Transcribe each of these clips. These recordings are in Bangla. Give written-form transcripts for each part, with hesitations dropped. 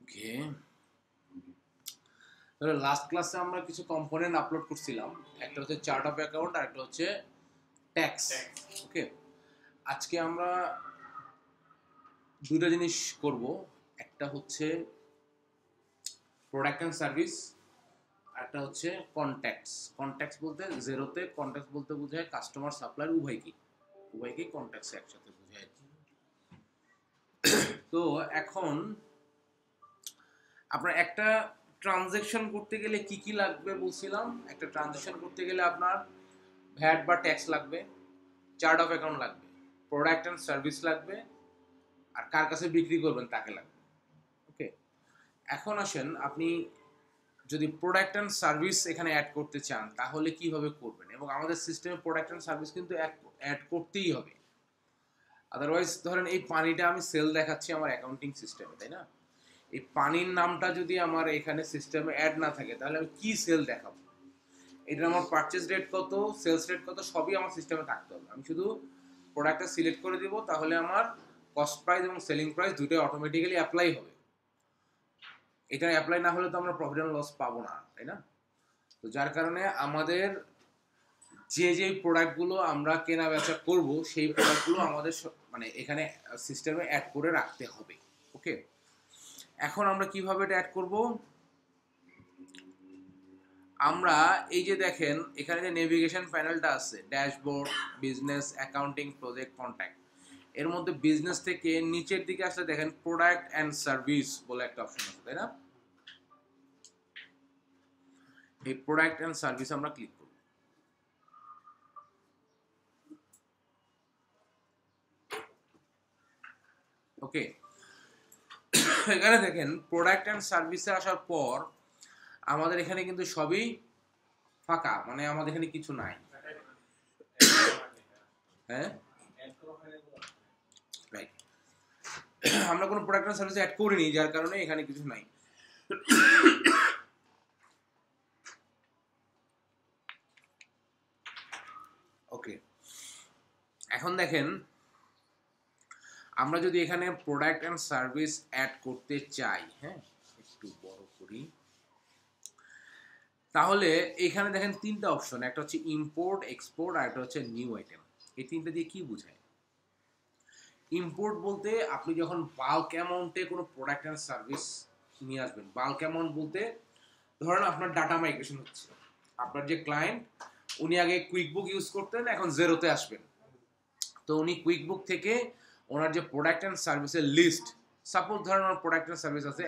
ওকে, তাহলে লাস্ট ক্লাসে আমরা কিছু কম্পোনেন্ট আপলোড করছিলাম। একটা হচ্ছে চার্ট অফ অ্যাকাউন্ট আর একটা হচ্ছে ট্যাক্স। ওকে, আজকে আমরা দুটো জিনিস করব। একটা হচ্ছে প্রোডাক্ট অ্যান্ড সার্ভিস, একটা হচ্ছে কন্ট্যাক্টস। কন্ট্যাক্টস বলতে জিরোতে কন্ট্যাক্টস বলতে বোঝায় কাস্টমার সাপ্লায়ার উভয়কেই কন্ট্যাক্টস একসাথে বোঝায়। তো এখন আপনার একটা ট্রানজ্যাকশন করতে গেলে কি কি লাগবে বলছিলাম। একটা ট্রানজ্যাকশন করতে গেলে আপনার ভ্যাট বা ট্যাক্স লাগবে, চার্ট অফ অ্যাকাউন্ট লাগবে, প্রোডাক্ট অ্যান্ড সার্ভিস লাগবে, আর কার কাছে বিক্রি করবেন তাকে লাগবে। ওকে, এখন আসেন আপনি যদি প্রোডাক্ট অ্যান্ড সার্ভিস এখানে অ্যাড করতে চান তাহলে কিভাবে করবেন, এবং আমাদের সিস্টেমে প্রোডাক্ট অ্যান্ড সার্ভিস কিন্তু অ্যাড করতেই হবে। আদারওয়াইজ ধরেন এই পানিটা আমি সেল দেখাচ্ছি আমার অ্যাকাউন্টিং সিস্টেমে, তাই না? এই পানির নামটা যদি আমার এখানে সিস্টেমে অ্যাড না থাকে তাহলে আমি কি সেল দেখাবো? এটা আমার পারচেজ রেট কত, সেলস রেট কত, সবই আমার সিস্টেমে থাকতে হবে। আমি শুধু প্রোডাক্টটা সিলেক্ট করে দিব, তাহলে আমার কস্ট প্রাইস এবং সেলিং প্রাইস দুটোই অটোমেটিক্যালি অ্যাপ্লাই হবে। এটা অ্যাপ্লাই না হলে তো আমরা প্রফিট অ্যান্ড লস পাবো না, তাই না? তো যার কারণে আমাদের যে প্রোডাক্টগুলো আমরা কেনা বেচা করব সেই প্রোডাক্টগুলো আমাদের মানে এখানে সিস্টেমে অ্যাড করে রাখতে হবে। ওকে, এখন আমরা কিভাবে এটা অ্যাড করব? আমরা এই যে দেখেন এখানে যে নেভিগেশন প্যানেলটা আছে, dashboard, business, accounting, project, contact, এর মধ্যে বিজনেস থেকে নিচের দিকে আসলে দেখেন প্রোডাক্ট অ্যান্ড সার্ভিস বলে একটা অপশন আছে, তাই না? এই প্রোডাক্ট অ্যান্ড সার্ভিস আমরা ক্লিক করব। ওকে, এখানে দেখেন প্রোডাক্ট অ্যান্ড সার্ভিসে আসার পর আমাদের এখানে কিন্তু সবই ফাঁকা, মানে আমাদের এখানে কিছু নাই। হ্যাঁ, রাইট, আমরা কোনো প্রোডাক্ট অ্যান্ড সার্ভিস অ্যাড করিনি, যার কারণে এখানে কিছু নাই। ওকে, এখন দেখেন আমরা যদি এখানে প্রোডাক্ট অ্যান্ড সার্ভিস অ্যাড করতে চাই, হ্যাঁ একটু বড় করি, তাহলে এখানে দেখেন তিনটা অপশন, একটা হচ্ছে ইম্পোর্ট, এক্সপোর্ট, আর একটা হচ্ছে নিউ আইটেম। এই তিনটা দিয়ে কি বোঝায়? ইম্পোর্ট বলতে আপনি যখন বাল্ক অ্যামাউন্টে কোনো প্রোডাক্ট অ্যান্ড সার্ভিস নিয়ে আসবেন। বাল্ক অ্যামাউন্ট বলতে ধরেন আপনার ডাটা মাইগ্রেশন হচ্ছে, আপনার যে ক্লায়েন্ট উনি আগে কুইকবুক ইউজ করতেন, এখন জেরোতে আসবেন। তো উনি কুইকবুক থেকে ওনার যে প্রোডাক্ট অ্যান্ড সার্ভিসের লিস্ট, সাপোজ ধরেন ওনার প্রোডাক্ট অ্যান্ড সার্ভিস আছে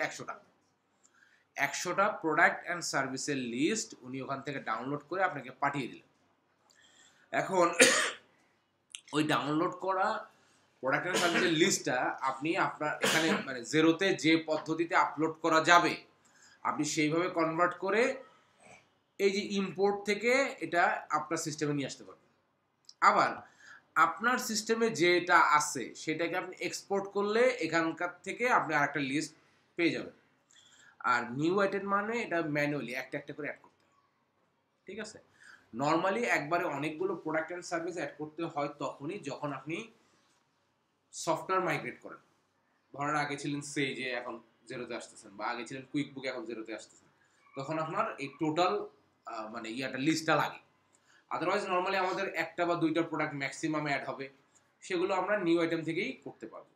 100টা প্রোডাক্ট অ্যান্ড সার্ভিসের লিস্ট উনি ওখান থেকে ডাউনলোড করে আপনাকে পাঠিয়ে দিলেন। এখন ওই ডাউনলোড করা প্রোডাক্ট অ্যান্ড সার্ভিসের লিস্টটা আপনি আপনার এখানে মানে জেরোতে যে পদ্ধতিতে আপলোড করা যাবে আপনি সেইভাবে কনভার্ট করে এই যে ইম্পোর্ট থেকে এটা আপনার সিস্টেমে নিয়ে আসতে পারবেন। আবার আপনার সিস্টেমে যেটা আছে সেটাকে আপনি এক্সপোর্ট করলে এখানকার থেকে আপনি আরেকটা লিস্ট পেয়ে যাবেন। আর নিউ আইটেম মানে এটা ম্যানুয়ালি একটা একটা করে অ্যাড করতে হয়, ঠিক আছে? নর্মালি একবারে অনেকগুলো প্রোডাক্ট অ্যান্ড সার্ভিস অ্যাড করতে হয় তখনই যখন আপনি সফটওয়্যার মাইগ্রেট করেন। ধরেন আগে ছিলেন সেজে, এখন জেরোতে আসতেছেন, বা আগে ছিলেন কুইকবুক, এখন জেরোতে আসতেছেন, তখন আপনার এই টোটাল মানে ইয়াটা লিস্টটা লাগে। আদারওয়াইজ নর্মালি আমাদের একটা বা দুইটা প্রোডাক্ট ম্যাক্সিমাম অ্যাড হবে, সেগুলো আমরা নিউ আইটেম থেকেই করতে পারবো।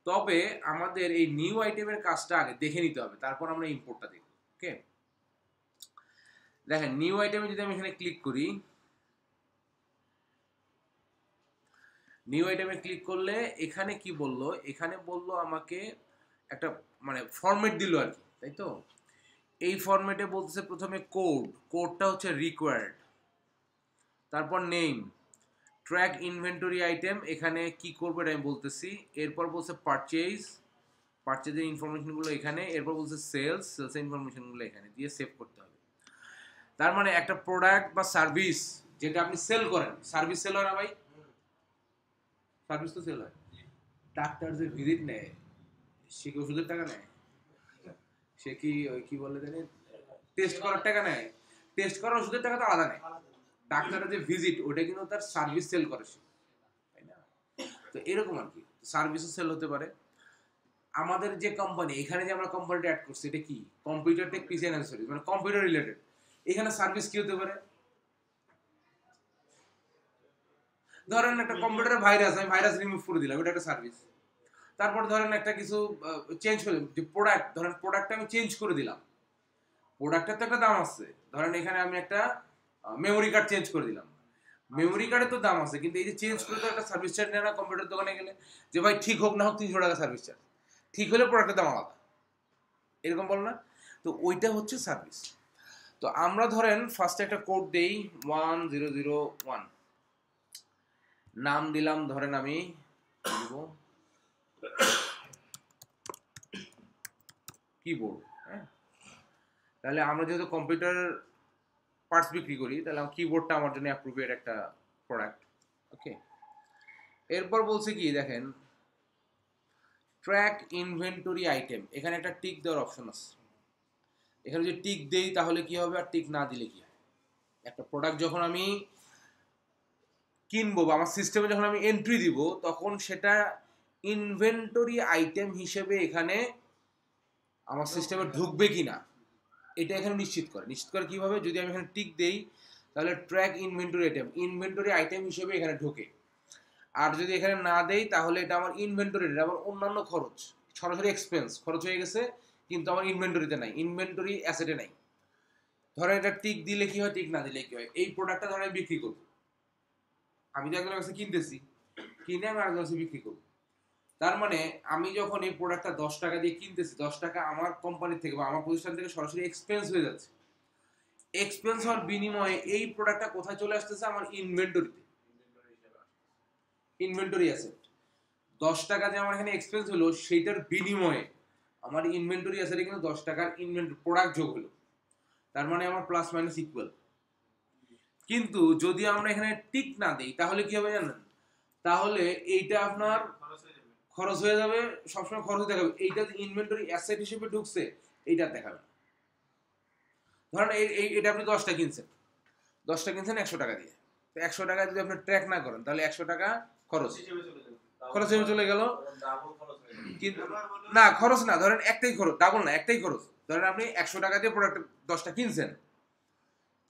তবে আমাদের এই নিউ আইটেমের কাজটা আগে দেখে নিতে হবে, তারপর আমরা ইম্পোর্টটা দেখব। ওকে, দেখেন নিউ আইটেমে যদি আমি এখানে ক্লিক করি, নিউ আইটেমে ক্লিক করলে এখানে কি বললো, এখানে বললো আমাকে একটা মানে ফরম্যাট দিল আর কি, তাই তো? এই ফরম্যাটে বলতেছে প্রথমে কোডটা হচ্ছে রিকোয়ার্ড, তারপর নেম, ট্র্যাক ইনভেন্টরি আইটেম, এখানে কি করবো এটা আমি বলতেছি। এরপর বলছে পারচেজের ইনফরমেশনগুলো এখানে, এরপর বলছে সেলসের ইনফরমেশনগুলো এখানে দিয়ে সেভ করতে হবে। তার মানে একটা প্রোডাক্ট বা সার্ভিস যেটা আপনি সেল করেন, সার্ভিস সেল হয় না ভাই? সার্ভিস তো সেল হয়। ডাক্তার যে ভিজিট নেয় সে কি ওষুধের টাকা নেয়? সে কি ওই কি বলে জানি টেস্ট করার টাকা নেয়? টেস্ট করার ওষুধের টাকা তো আলাদা নেয়। ডাক্তারের যে ভিজিট ওটা কিন্তু তার সার্ভিস সেল করে সে, তাই না? তো এরকম আর কি, সার্ভিসও সেল হতে পারে। আমাদের যে কোম্পানি, এখানে যে আমরা কোম্পানিটা অ্যাড করছি, এটা কি? Computer tech PC and accessories, মানে কম্পিউটার রিলেটেড। এখানে সার্ভিস কি হতে পারে? ধরেন একটা কম্পিউটারে ভাইরাস, আমি ভাইরাস রিমুভ করে দিলাম, এটা একটা সার্ভিস। তারপর ধরেন একটা কিছু চেঞ্জ করে, যে প্রোডাক্ট, ধরেন প্রোডাক্টটা আমি চেঞ্জ করে দিলাম, প্রোডাক্টের তো একটা দাম আছে। ধরেন এখানে আমি একটা মেমোরি কার্ড চেঞ্জ করে দিলাম, মেমোরি কার্ডের তো দাম আছে, কিন্তু এই যে চেঞ্জ করে তো একটা সার্ভিস চার্জ নেয় না কম্পিউটার দোকানে গেলে, যে ভাই ঠিক হোক না হোক 300 টাকা সার্ভিস চার্জ, ঠিক হলে প্রোডাক্টের দাম আলাদা, এরকম বল না? তো ওইটা হচ্ছে সার্ভিস। তো আমরা ধরেন ফার্স্টে একটা কোড দেই 1001, নাম দিলাম ধরেন আমি দিব কিবোর্ড। হ্যাঁ, তাহলে আমরা যেহেতু কম্পিউটার পার্টস বিক্রি করি, তাহলে আমার কিবোর্ডটা আমার জন্য অ্যাপ্রোপ্রিয়েট একটা প্রোডাক্ট। ওকে, এরপর বলছে কি দেখেন, ট্র্যাক ইনভেন্টরি আইটেম, এখানে একটা টিক দেওয়ার অপশন আছে। এখানে যদি টিক দেই তাহলে কি হবে, আর টিক না দিলে কি হয়? একটা প্রোডাক্ট যখন আমি কিনবো বা আমার সিস্টেমে যখন আমি এন্ট্রি দিব, তখন সেটা ইনভেন্টরি আইটেম হিসেবে এখানে আমার সিস্টেমে ঢুকবে কিনা, এটা এখানে নিশ্চিত করে কিভাবে? যদি আমি এখানে টিক দেই তাহলে ট্র্যাক ইনভেন্টরি আইটেম হিসেবে এখানে ঢোকে। আর যদি এখানে না দেই তাহলে এটা আমার ইনভেন্টরি, আমার অন্যান্য খরচ, সরাসরি এক্সপেন্স খরচ হয়ে গেছে, কিন্তু আমার ইনভেন্টরিতে নাই, ইনভেন্টরি অ্যাসেটে নাই। ধরেন এটা টিক দিলে কি হয়, টিক না দিলে কি হয়? এই প্রোডাক্টটা ধরেন আমি বিক্রি করবো, আমি তো একজনের কাছে কিনতেছি, কিনে আমি আরেকজনের কাছে বিক্রি করবো। তার মানে আমি যখন এই প্রোডাক্টটা 10 টাকা দিয়ে কিনতেছি, 10 টাকা আমার কোম্পানি থেকে বা আমার প্রতিষ্ঠান থেকে সরাসরি এক্সপেন্স হয়ে যাচ্ছে। এক্সপেন্স হওয়ার বিনিময়ে এই প্রোডাক্টটা কোথায় চলে আসতেছে? আমার ইনভেন্টরিতে, ইনভেন্টরি অ্যাসেট। 10 টাকা যে আমার এখানে এক্সপেন্স হলো, সেইটার বিনিময়ে আমার ইনভেন্টরি অ্যাসেটে কিন্তু 10 টাকার ইনভেন্টরি প্রোডাক্ট যোগ হলো। তার মানে আমার প্লাস মাইনাস ইকুয়াল। কিন্তু যদি আমরা এখানে টিক না দিই তাহলে কি হবে জানেন? তাহলে এইটা আপনার খরচ হয়ে যাবে, সবসময় খরচ দেখাবে। এইটা যে ইনভেন্টরি অ্যাসেট হিসেবে ঢুকছে, এইটা দেখাবে না। ধরেন এটা আপনি 10টা কিনছেন, 10টা কিনছেন 100 টাকা দিয়ে, তো 100 টাকা যদি আপনি ট্র্যাক না করেন তাহলে 100 টাকা খরচ হিসেবে চলে গেল। কিন্তু না, খরচ না, ধরেন একটাই খরচ, ডাবল না, একটাই খরচ। ধরেন আপনি 100 টাকা দিয়ে প্রোডাক্ট 10টা কিনছেন,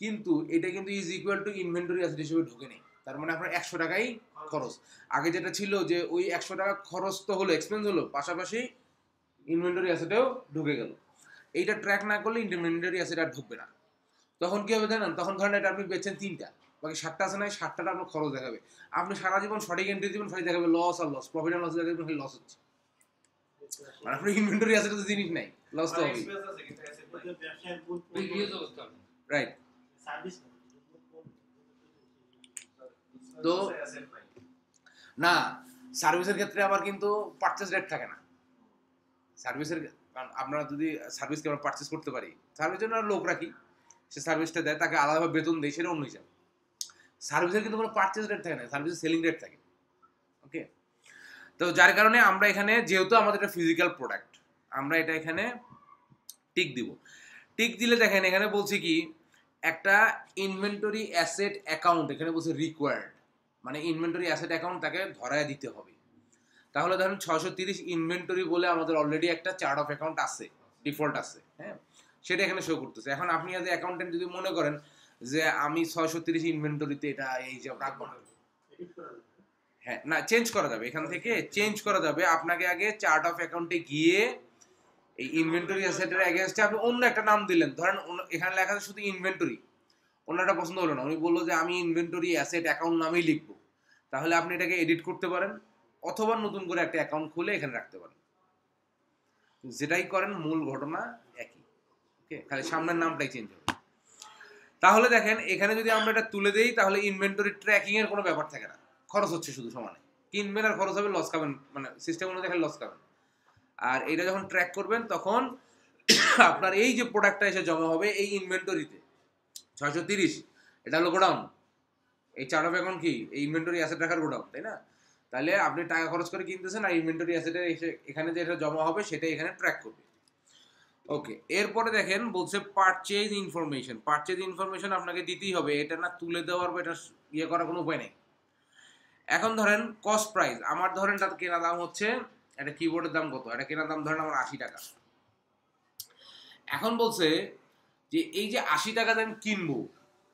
কিন্তু এটা কিন্তু is equal to inventory asset হিসেবে ঢোকে নেই। তার মানে আপনার 100 টাকাই খরচ। আগে যেটা ছিল যে ওই 100 টাকা খরচ তো হলো, এক্সপেন্স হলো, পাশাপাশি ইনভেন্টরি অ্যাসেটেও ঢুকে গেল। এইটা ট্র্যাক না করলে ইনভেন্টরি অ্যাসেট আর ঢুকবে না। তখন কি হবে জানেন? তখন ধরেন এটা আপনি বেচছেন 3টা, বাকি 7টা আছে না, 7টাটা আপনার খরচ দেখাবে। আপনি সারা জীবন সঠিক এন্ট্রি দিবেন, খালি দেখাবে লস আর লস, প্রফিট আর লস দেখাবে, খালি লস হচ্ছে। মানে আপনার ইনভেন্টরি অ্যাসেট তো জিনিস নাই, লস তো হবে। রাইট। তো না, সার্ভিসের ক্ষেত্রে আবার কিন্তু পারচেজ রেট থাকে না। সার্ভিসের, আমরা যদি সার্ভিসকে আমরা পারচেজ করতে পারি, সার্ভিসের জন্য লোক রাখি, সে সার্ভিসটা দেয়, তাকে আলাদাভাবে বেতন দেয়, সেটা অন্য হিসাব। সার্ভিসের কিন্তু কোনো পারচেজ রেট থাকে না, সার্ভিসের সেলিং রেট থাকে। ওকে, তো যার কারণে আমরা এখানে, যেহেতু আমাদের একটা ফিজিক্যাল প্রোডাক্ট, আমরা এটা এখানে টিক দিব। টিক দিলে দেখেন এখানে বলছে কি, একটা ইনভেন্টরি অ্যাসেট অ্যাকাউন্ট এখানে বলছে রিকোয়ার্ড, মানে ইনভেন্টরি অ্যাসেট অ্যাকাউন্ট তাকে ধরায় দিতে হবে। তাহলে ধরেন 630 ইনভেন্টরি বলে আমাদের অলরেডি একটা চার্ট অফ অ্যাকাউন্ট আছে, ডিফল্ট আছে। হ্যাঁ, সেটা এখানে শো করতেছে। এখন আপনি অ্যাজ অ্যাকাউন্টেন্ট যদি মনে করেন যে আমি 630 ইনভেন্টরিতে এটা এই যে রাখবো না, হ্যাঁ, না, চেঞ্জ করা যাবে, এখান থেকে চেঞ্জ করা যাবে। আপনাকে আগে চার্ট অফ অ্যাকাউন্টে গিয়ে এই ইনভেন্টরি অ্যাসেটের এগেইনস্টে আপনি অন্য একটা নাম দিলেন। ধরেন এখানে লেখা আছে শুধু ইনভেন্টরি, ওনারটা পছন্দ হলো না, উনি বললো যে আমি ইনভেন্টরি অ্যাসেট অ্যাকাউন্ট নামেই লিখবো। তাহলে আপনি এটাকে এডিট করতে পারেন, অথবা নতুন করে একটা অ্যাকাউন্ট খুলে এখানে রাখতে পারেন। যেটাই করেন মূল ঘটনা একই। ওকে, খালি সামনের নামটাই চেঞ্জ হবে। তাহলে দেখেন এখানে যদি আমরা এটা তুলে দেই তাহলে ইনভেন্টরি ট্র্যাকিং এর কোনো ব্যাপার থাকে না, খরচ হচ্ছে শুধু সমানে, কিনবেন আর খরচ হবে, লস খাবেন, মানে সিস্টেম অনুযায়ী খালি লস খাবেন। আর এটা যখন ট্র্যাক করবেন তখন আপনার এই যে প্রোডাক্টটা এসে জমা হবে এই ইনভেন্টরিতে 630, এটা হলো গোডাউন। এই চার্ট অফ অ্যাকাউন্ট কি? এই ইনভেন্টরি অ্যাসেট রাখার গোডাউন, তাই না? তাহলে আপনি টাকা খরচ করে কিনতেছেন, আর ইনভেন্টরি অ্যাসেটের এখানে যে এটা জমা হবে সেটা এখানে ট্র্যাক করবে। ওকে, এরপরে দেখেন বলছে পারচেজ ইনফরমেশন। পারচেজ ইনফরমেশন আপনাকে দিতেই হবে, এটা না তুলে দেওয়ার বা এটা ইয়ে করার কোনো উপায় নেই। এখন ধরেন কস্ট প্রাইস, আমার ধরেন তার কেনা দাম হচ্ছে একটা কিবোর্ডের দাম কত, এটা কেনার দাম ধরেন আমার 80 টাকা। এখন বলছে যে এই যে 80 টাকা দিয়ে আমি কিনবো,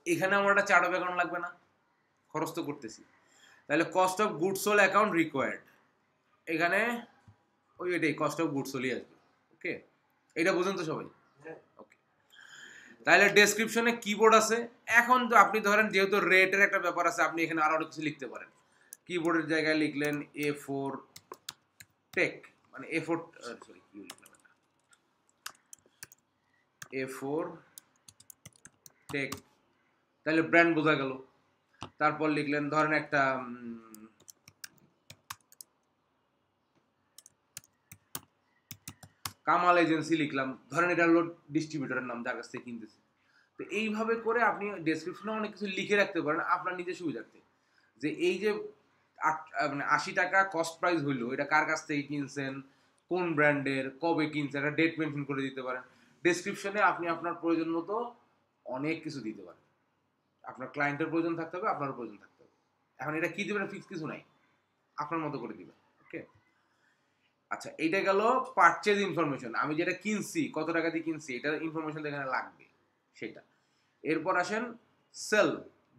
এখানে আমার একটা চার্ট অফ অ্যাকাউন্ট লাগবে না? খরচ তো করতেছি, তাহলে cost of goods sold account required, এখানে ওই এটাই কস্ট অফ গুডস সোলই আসবে। ওকে, এটা বুঝুন তো সবাই? ওকে, তাহলে ডেসক্রিপশনে কিবোর্ড আছে। এখন তো আপনি ধরেন যেহেতু রেটের একটা ব্যাপার আছে, আপনি এখানে আরো কিছু লিখতে পারেন। কিবোর্ডের জায়গায় লিখলেন A4 টেক, মানে A4 সরি কি লিখলাম, A4 টেক, তাহলে ব্র্যান্ড বোঝা গেল। তারপর লিখলেন ধরেন একটা কামাল এজেন্সি লিখলাম, ধরেন এটা হলো ডিস্ট্রিবিউটরের নাম যার কাছ থেকে কিনতেছি। তো এইভাবে করে আপনি ডেসক্রিপশনে অনেক কিছু লিখে রাখতে পারেন আপনার নিজের সুবিধার্থে, যে এই যে মানে 80 টাকা কস্ট প্রাইস হইলো, এটা কার কাছ থেকে কিনছেন, কোন ব্র্যান্ডের, কবে কিনছেন, একটা ডেট মেনশন করে দিতে পারেন। ডেসক্রিপশনে আপনি আপনার প্রয়োজন মতো অনেক কিছু দিতে পারেন। আপনার ক্লায়েন্টের প্রয়োজন থাকতে হবে, আপনার প্রয়োজন থাকতে হবে। এখন এটা কি দিবেন ফিক্স কিছু নাই, আপনার মতো করে দিবেন। ওকে, আচ্ছা এইটা গেল পারচেজ ইনফরমেশন, আমি যেটা কিনছি কত টাকা দিয়ে কিনছি এটার ইনফরমেশন এখানে লাগবে সেটা। এরপর আসেন সেল,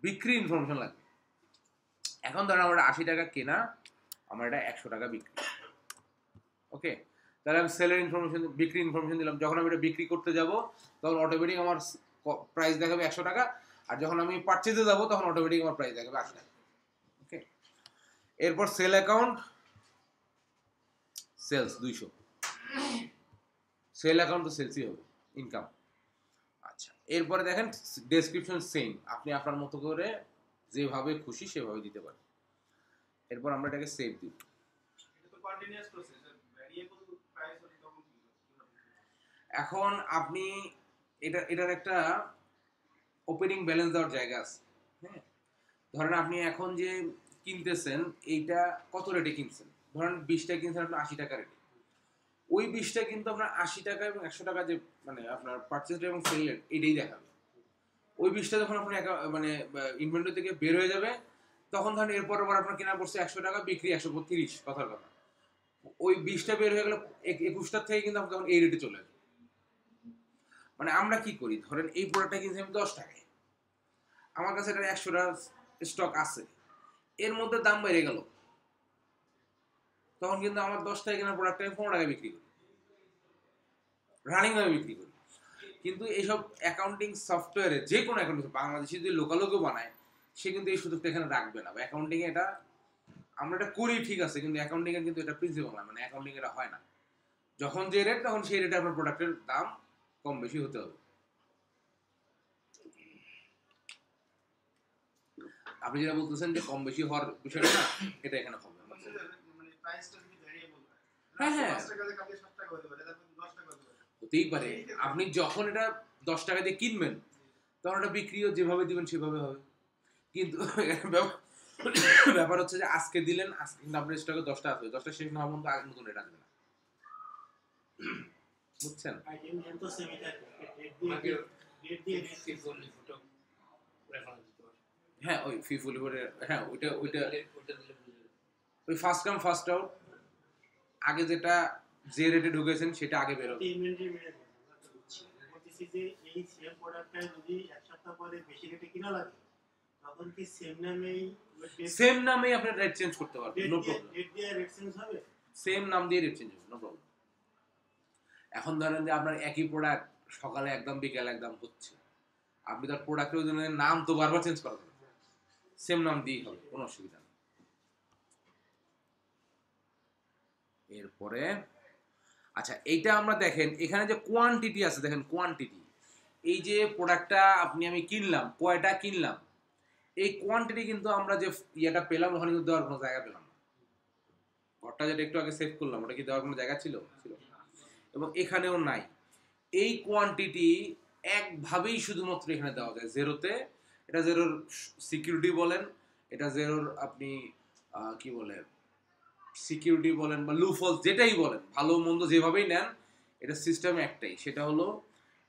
বিক্রি ইনফরমেশন লাগবে। এখন ধরেন আমার 80 টাকা কেনা, আমার এটা 100 টাকা বিক্রি। ওকে, তাহলে আমি সেলের ইনফরমেশন, বিক্রি ইনফরমেশন দিলাম। যখন আমি এটা বিক্রি করতে যাব তখন অটোমেটিক আমার প্রাইস দেখাবে 100 টাকা, আর যখন আমি পারচেজে যাব তখন অটোমেটিক আমার প্রাইস দেখাবে 80 টাকা। ওকে, এরপর sale account, sales 200, sale account তো সেলসই হবে, ইনকাম। আচ্ছা, এরপরে দেখেন ডেসক্রিপশন সেম, আপনি আপনার মতো করে যেভাবে খুশি সেভাবে দিতে পারেন। এরপর আমরা এটাকে সেভ দিব। এখন আপনি এটার একটা ওপেনিং ব্যালেন্স দেওয়ার জায়গা আছে। হ্যাঁ, ধরেন আপনি এখন যে কিনতেছেন এইটা কত রেটে কিনছেন, ধরেন 20টা কিনছেন আপনার 80 টাকা রেটে, ওই 20টা কিন্তু আপনার 80 টাকা এবং 100 টাকা যে মানে আপনার পার্চেস এবং সেল রেট এটাই দেখাবে। ওই 20টা যখন আপনার মানে ইনভেন্টরি থেকে বের হয়ে যাবে, তখন ধরেন এরপর আবার আপনার কেনা পড়ছে 100 টাকা, বিক্রি 132, কথার কথা। ওই 20টা বের হয়ে গেলে 21টার থেকে কিন্তু তখন এই রেটে চলে আসবে। মানে আমরা কি করি, ধরেন এই প্রোডাক্টটা কিনছি আমি 10 টাকায়, আমার কাছে এটা 100টা স্টক আছে, এর মধ্যে দাম বেড়ে গেল, তখন কিন্তু আমার 10 টাকায় কেনা প্রোডাক্টটা আমি 15 টাকায় বিক্রি করি, রানিং ভাবে বিক্রি করি। কিন্তু এইসব অ্যাকাউন্টিং সফটওয়্যারে, যে কোনো অ্যাকাউন্টিং বাংলাদেশি যদি লোকালও কেউ বানায়, সে কিন্তু এই সুযোগটা এখানে রাখবে না। বা অ্যাকাউন্টিং এটা আমরা এটা করি ঠিক আছে, কিন্তু অ্যাকাউন্টিং এর কিন্তু এটা প্রিন্সিপাল না, মানে অ্যাকাউন্টিং এটা হয় না। যখন যে রেট তখন সেই রেটে আপনার প্রোডাক্টের দাম কম বেশি হতে হবে। আপনি যেটা বলতেছেন যে কম বেশি হওয়ার বিষয়টা না, এটা এখানে হবে না। হ্যাঁ হ্যাঁ, হতেই পারে। আপনি যখন এটা 10 টাকা দিয়ে কিনবেন তখন এটা বিক্রিও যেভাবে দিবেন সেভাবে হবে। কিন্তু ব্যাপার হচ্ছে যে আজকে দিলেন, আজকে কিন্তু আপনার স্টকে 10টা আছে, 10টা শেষ না হওয়া পর্যন্ত আগে নতুন রেট আসবে না, বুঝছেন? হ্যাঁ, ওই ফিফুল করে, হ্যাঁ ওইটা ওই ফার্স্ট কাম ফার্স্ট আউট, আগে যেটা যে রেটে ঢুকেছেন সেটা আগে বের হবে। এই সেম প্রোডাক্টটা যদি এক সপ্তাহ পরে বেশি রেটে কিনা লাগে, তখন কি সেম নামেই আপনি রেট চেঞ্জ করতে পারবেন, নো প্রবলেম। রেট দিয়ে রেট চেঞ্জ হবে, সেম নাম দিয়ে রেট চেঞ্জ হবে, নো প্রবলেম। এখন ধরেন যে আপনার একই প্রোডাক্ট সকালে একদম বিকেলে একদম হচ্ছে, আপনি তার প্রোডাক্টের জন্য নাম তো বারবার চেঞ্জ করা যাবে, সেম নাম দিয়েই হবে, কোনো অসুবিধা নেই। এরপরে আচ্ছা, এইটা আমরা দেখেন এখানে যে কোয়ান্টিটি আছে, দেখেন কোয়ান্টিটি, এই যে প্রোডাক্টটা আমি কিনলাম, কয়টা কিনলাম, এই কোয়ান্টিটি কিন্তু আমরা যে ইয়েটা পেলাম ওখানে কিন্তু দেওয়ার কোনো জায়গা পেলাম না। ঘরটা যেটা একটু আগে সেভ করলাম ওটা কি দেওয়ার কোনো জায়গা ছিল? এবং এখানেও নাই। এই কোয়ান্টিটি একভাবেই শুধুমাত্র এখানে দেওয়া যায়, জেরোতে। এটা জেরোর সিকিউরিটি বলেন, এটা জেরোর আপনি কি বলেন সিকিউরিটি বলেন বা লুফলস যেটাই বলেন, ভালো মন্দ যেভাবেই নেন, এটা সিস্টেম একটাই, সেটা হলো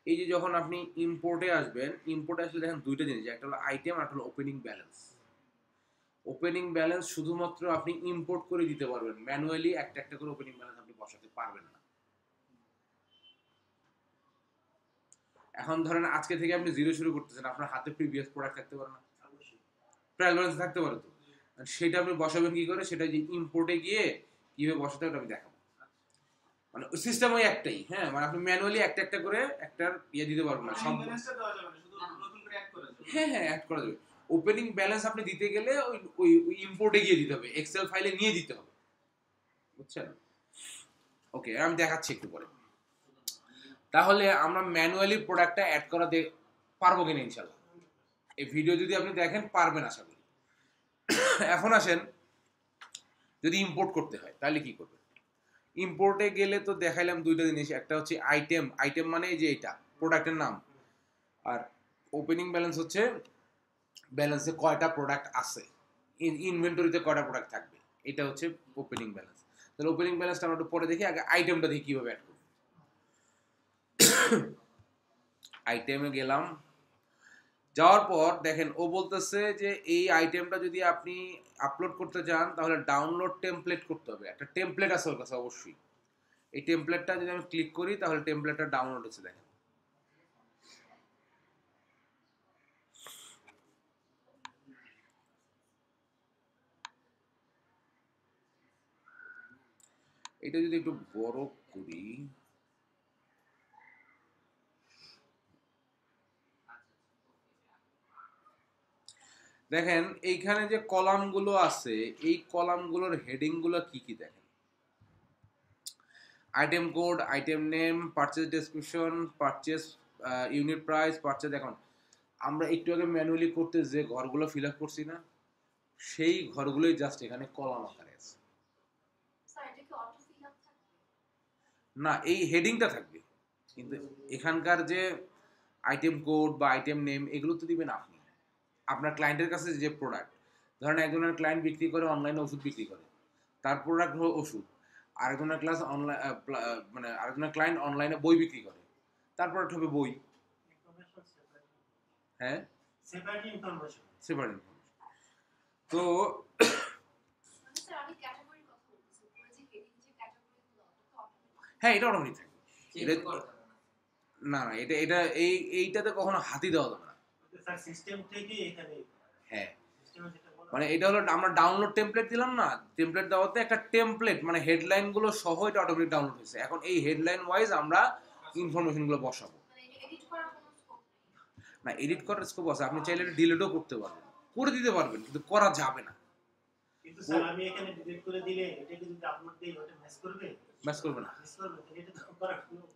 এই যে যখন আপনি ইম্পোর্টে আসবেন, ইম্পোর্টে আসলে দেখেন দুইটা জিনিস, একটা হলো আইটেম আর একটা হলো ওপেনিং ব্যালেন্স। ওপেনিং ব্যালেন্স শুধুমাত্র আপনি ইম্পোর্ট করে দিতে পারবেন, ম্যানুয়ালি একটা একটা করে ওপেনিং ব্যালেন্স আপনি বসাতে পারবেন না। এখন ধরেন আজকে থেকে আপনি জিরো শুরু করতেছেন, আপনার হাতে প্রিভিয়াস প্রোডাক্ট থাকতে পারে না, ট্রায়াল ব্যালেন্স থাকতে পারে, তো সেটা আপনি বসাবেন কি করে, সেটা যে ইম্পোর্টে গিয়ে কিভাবে বসাতে হবে আমি দেখাবো। মানে সিস্টেম ওই একটাই, হ্যাঁ, মানে আপনি ম্যানুয়ালি একটা একটা করে একটার ইয়ে দিতে পারবেন না সব। হ্যাঁ হ্যাঁ, অ্যাড করা যাবে। ওপেনিং ব্যালেন্স আপনি দিতে গেলে ওই ওই ইম্পোর্টে গিয়ে দিতে হবে, এক্সেল ফাইলে নিয়ে দিতে হবে, বুঝছেন? ওকে, আমি দেখাচ্ছি একটু পরে। তাহলে আমরা ম্যানুয়ালি প্রোডাক্টটা অ্যাড করা পারবো কিনা ইনশাল্লাহ। এই ভিডিও যদি আপনি দেখেন পারবেন আশা করি। এখন আসেন, যদি ইম্পোর্ট করতে হয় তাহলে কি করবেন? ইম্পোর্টে গেলে তো দেখাইলাম দুইটা জিনিস, একটা হচ্ছে আইটেম, আইটেম মানে এই যে এটা প্রোডাক্টের নাম, আর ওপেনিং ব্যালেন্স হচ্ছে ব্যালেন্সে কয়টা প্রোডাক্ট আছে, ইনভেন্টরিতে কয়টা প্রোডাক্ট থাকবে, এটা হচ্ছে ওপেনিং ব্যালেন্স। তাহলে ওপেনিং ব্যালেন্সটা আমরা একটু পরে দেখি, আগে আইটেমটা দেখি কিভাবে অ্যাড করব। আইটেমে গেলাম, যাওয়ার পর দেখেন ও বলতেছে যে এই আইটেমটা যদি আপনি আপলোড করতে চান তাহলে ডাউনলোড টেমপ্লেট করতে হবে, একটা টেমপ্লেট আছে ওর কাছে অবশ্যই। এই টেমপ্লেটটা যদি আমি ক্লিক করি তাহলে টেমপ্লেটটা ডাউনলোড হচ্ছে, দেখেন। এটা যদি একটু বড় করি, দেখেন এইখানে যে কলামগুলো আছে, এই কলামগুলোর হেডিংগুলো কি কি দেখেন। Item code, item name, purchase description, purchase unit price, purchase. এখন আমরা একটু আগে ম্যানুয়ালি করতে যে ঘরগুলো ফিল আপ করছি না, সেই ঘরগুলোই জাস্ট এখানে কলাম আকারে আছে। না, এই হেডিংটা থাকবে, কিন্তু এখানকার যে আইটেম কোড বা আইটেম নেম এগুলো তো দিবেন আপনি, আপনার ক্লায়েন্টের কাছে যে প্রোডাক্ট। ধরেন একজনের ক্লায়েন্ট বিক্রি করে অনলাইনে ওষুধ বিক্রি করে, তার প্রোডাক্ট হলো ওষুধ। আরেকজনের ক্লাস অনলাইন, মানে আরেকজনের ক্লায়েন্ট অনলাইনে বই বিক্রি করে, তার প্রোডাক্ট হবে বই। হ্যাঁ, সেপারেট ইনফরমেশন। তো হ্যাঁ, এটা অটোমেটিক থাকবে। এটা না না, এটা এটা এইটাতে কখনো হাতি দেওয়া যাবে না স্যার, সিস্টেম থেকে এখানে। হ্যাঁ, মানে এটা হলো আমরা ডাউনলোড টেমপ্লেট দিলাম না, টেমপ্লেট দেওয়াতে একটা টেমপ্লেট মানে হেডলাইন গুলো সহ এটা অটোমেটিক ডাউনলোড হয়েছে। এখন এই হেডলাইন ওয়াইজ আমরা ইনফরমেশন গুলো বসাবো। না, এডিট করার স্কোপ আছে, আপনি চাইলে এটা ডিলিটও করতে পারবেন, করে দিতে পারবেন, কিন্তু করা যাবে না। কিন্তু স্যার আমি এখানে ডিলিট করে দিলে এটা কি যদি আপলোড দেই ওটা ম্যাচ করবে? ম্যাচ করবে না, ম্যাচ করবে, এটা তো করা হলো।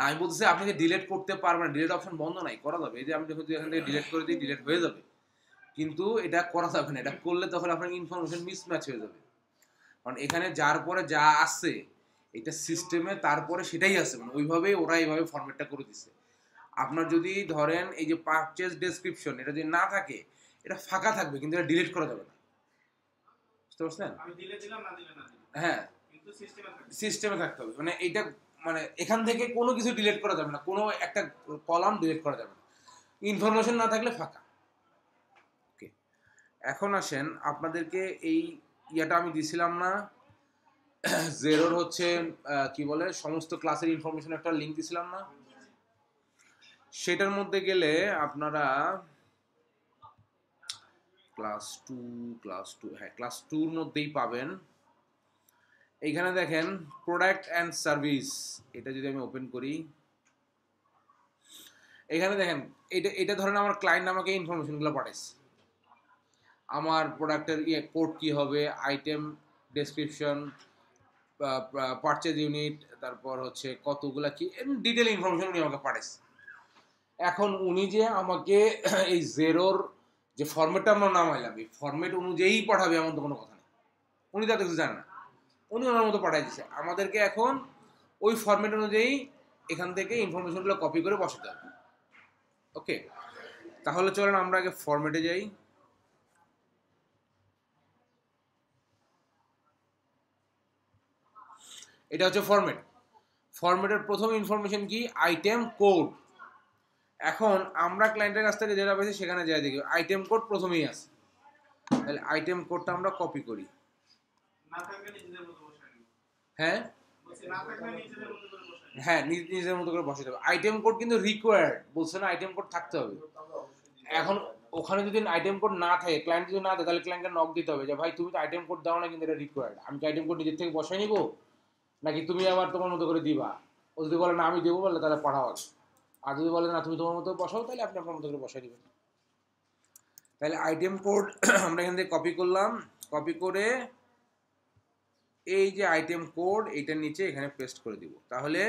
আমি বলতেছি আপনি যে ডিলিট করতে পারবেন, ডিলিট অপশন বন্ধ নাই, করা যাবে। এই যে আমি যদি এখান থেকে ডিলিট করে দিই ডিলিট হয়ে যাবে, কিন্তু এটা করা যাবে না। এটা করলে তখন আপনার ইনফরমেশন মিসম্যাচ হয়ে যাবে, কারণ এখানে যার পরে যা আছে এটা সিস্টেমে তারপরে সেটাই আছে, মানে ওইভাবেই ওরা এইভাবে ফরম্যাটটা করে দিচ্ছে। আপনার যদি ধরেন এই যে পারচেজ ডেসক্রিপশন এটা যদি না থাকে, এটা ফাঁকা থাকবে, কিন্তু এটা ডিলিট করা যাবে না, বুঝতে পারছেন? আমি দিলে দিলাম, না দিলে না দিলাম, হ্যাঁ, কিন্তু সিস্টেমে থাকতে হবে। মানে এটা মানে এখান থেকে কোনো কিছু ডিলিট করা যাবে না, কোনো একটা কলাম ডিলিট করা যাবে না, ইনফরমেশন না থাকলে ফাঁকা। ওকে, এখন আসেন আপনাদেরকে এই ইয়াটা আমি দিছিলাম না, জেরোর হচ্ছে কি বলে সমস্ত ক্লাসের ইনফরমেশন একটা লিংক দিছিলাম না, সেটার মধ্যে গেলে আপনারা ক্লাস টু, হ্যাঁ ক্লাস টুর মধ্যেই পাবেন। এইখানে দেখেন প্রোডাক্ট অ্যান্ড সার্ভিস, এটা যদি আমি ওপেন করি, এখানে দেখেন এটা ধরেন আমার ক্লায়েন্ট আমাকে ইনফরমেশনগুলো পাঠাইছে, আমার প্রোডাক্টের কোড কি হবে, আইটেম ডেসক্রিপশন, পারচেজ ইউনিট, তারপর হচ্ছে কতগুলা কি ডিটেল ইনফরমেশন উনি আমাকে পাঠাইছে। এখন উনি যে আমাকে এই জেরোর যে ফরম্যাটটা আমরা নামাইলাম এই ফরম্যাট অনুযায়ী পাঠাবে এমন তো কোনো কথা নেই, উনি তাতে কিছু জানে না, উনি ওনার মতো পাঠাই দিচ্ছে। আমাদেরকে এখন ওই ফরম্যাট অনুযায়ী এখান থেকে ইনফরমেশনগুলো কপি করে বসাতে হবে। ওকে, তাহলে চলেন আমরা আগে ফরম্যাটে যাই। এটা হচ্ছে ফরম্যাট। ফরম্যাটের প্রথম ইনফরমেশন কি, আইটেম কোড। এখন আমরা ক্লায়েন্টের কাছ থেকে যেটা পেয়েছি সেখানে যাই দেখি আইটেম কোড প্রথমেই আছে, তাহলে আইটেম কোডটা আমরা কপি করি। হ্যাঁ হ্যাঁ নিজের মতো করে বসাতে হবে। আইটেম কোড কিন্তু রিকোয়ার্ড বলছে না, আইটেম কোড থাকতে হবে। এখন ওখানে যদি আইটেম কোড না থাকে, ক্লায়েন্ট যদি না থাকে, তাহলে ক্লায়েন্টকে নক দিতে হবে যে ভাই তুমি তো আইটেম কোড দাও না, কিন্তু এটা রিকোয়ার্ড, আমি কি আইটেম কোড নিজের থেকে বসাই নিবো নাকি তুমি আবার তোমার মতো করে দিবা। ও যদি বলে না আমি দেবো, বলে তাহলে পাঠাও আগে। আর যদি বলে না তুমি তোমার মতো বসাও, তাহলে আপনি আপনার মতো করে বসাই দিবেন। তাহলে আইটেম কোড আমরা এখান থেকে কপি করলাম, কপি করে এই যে আইটেম কোড এইটার নিচে এখানে পেস্ট করে দিব। তাহলে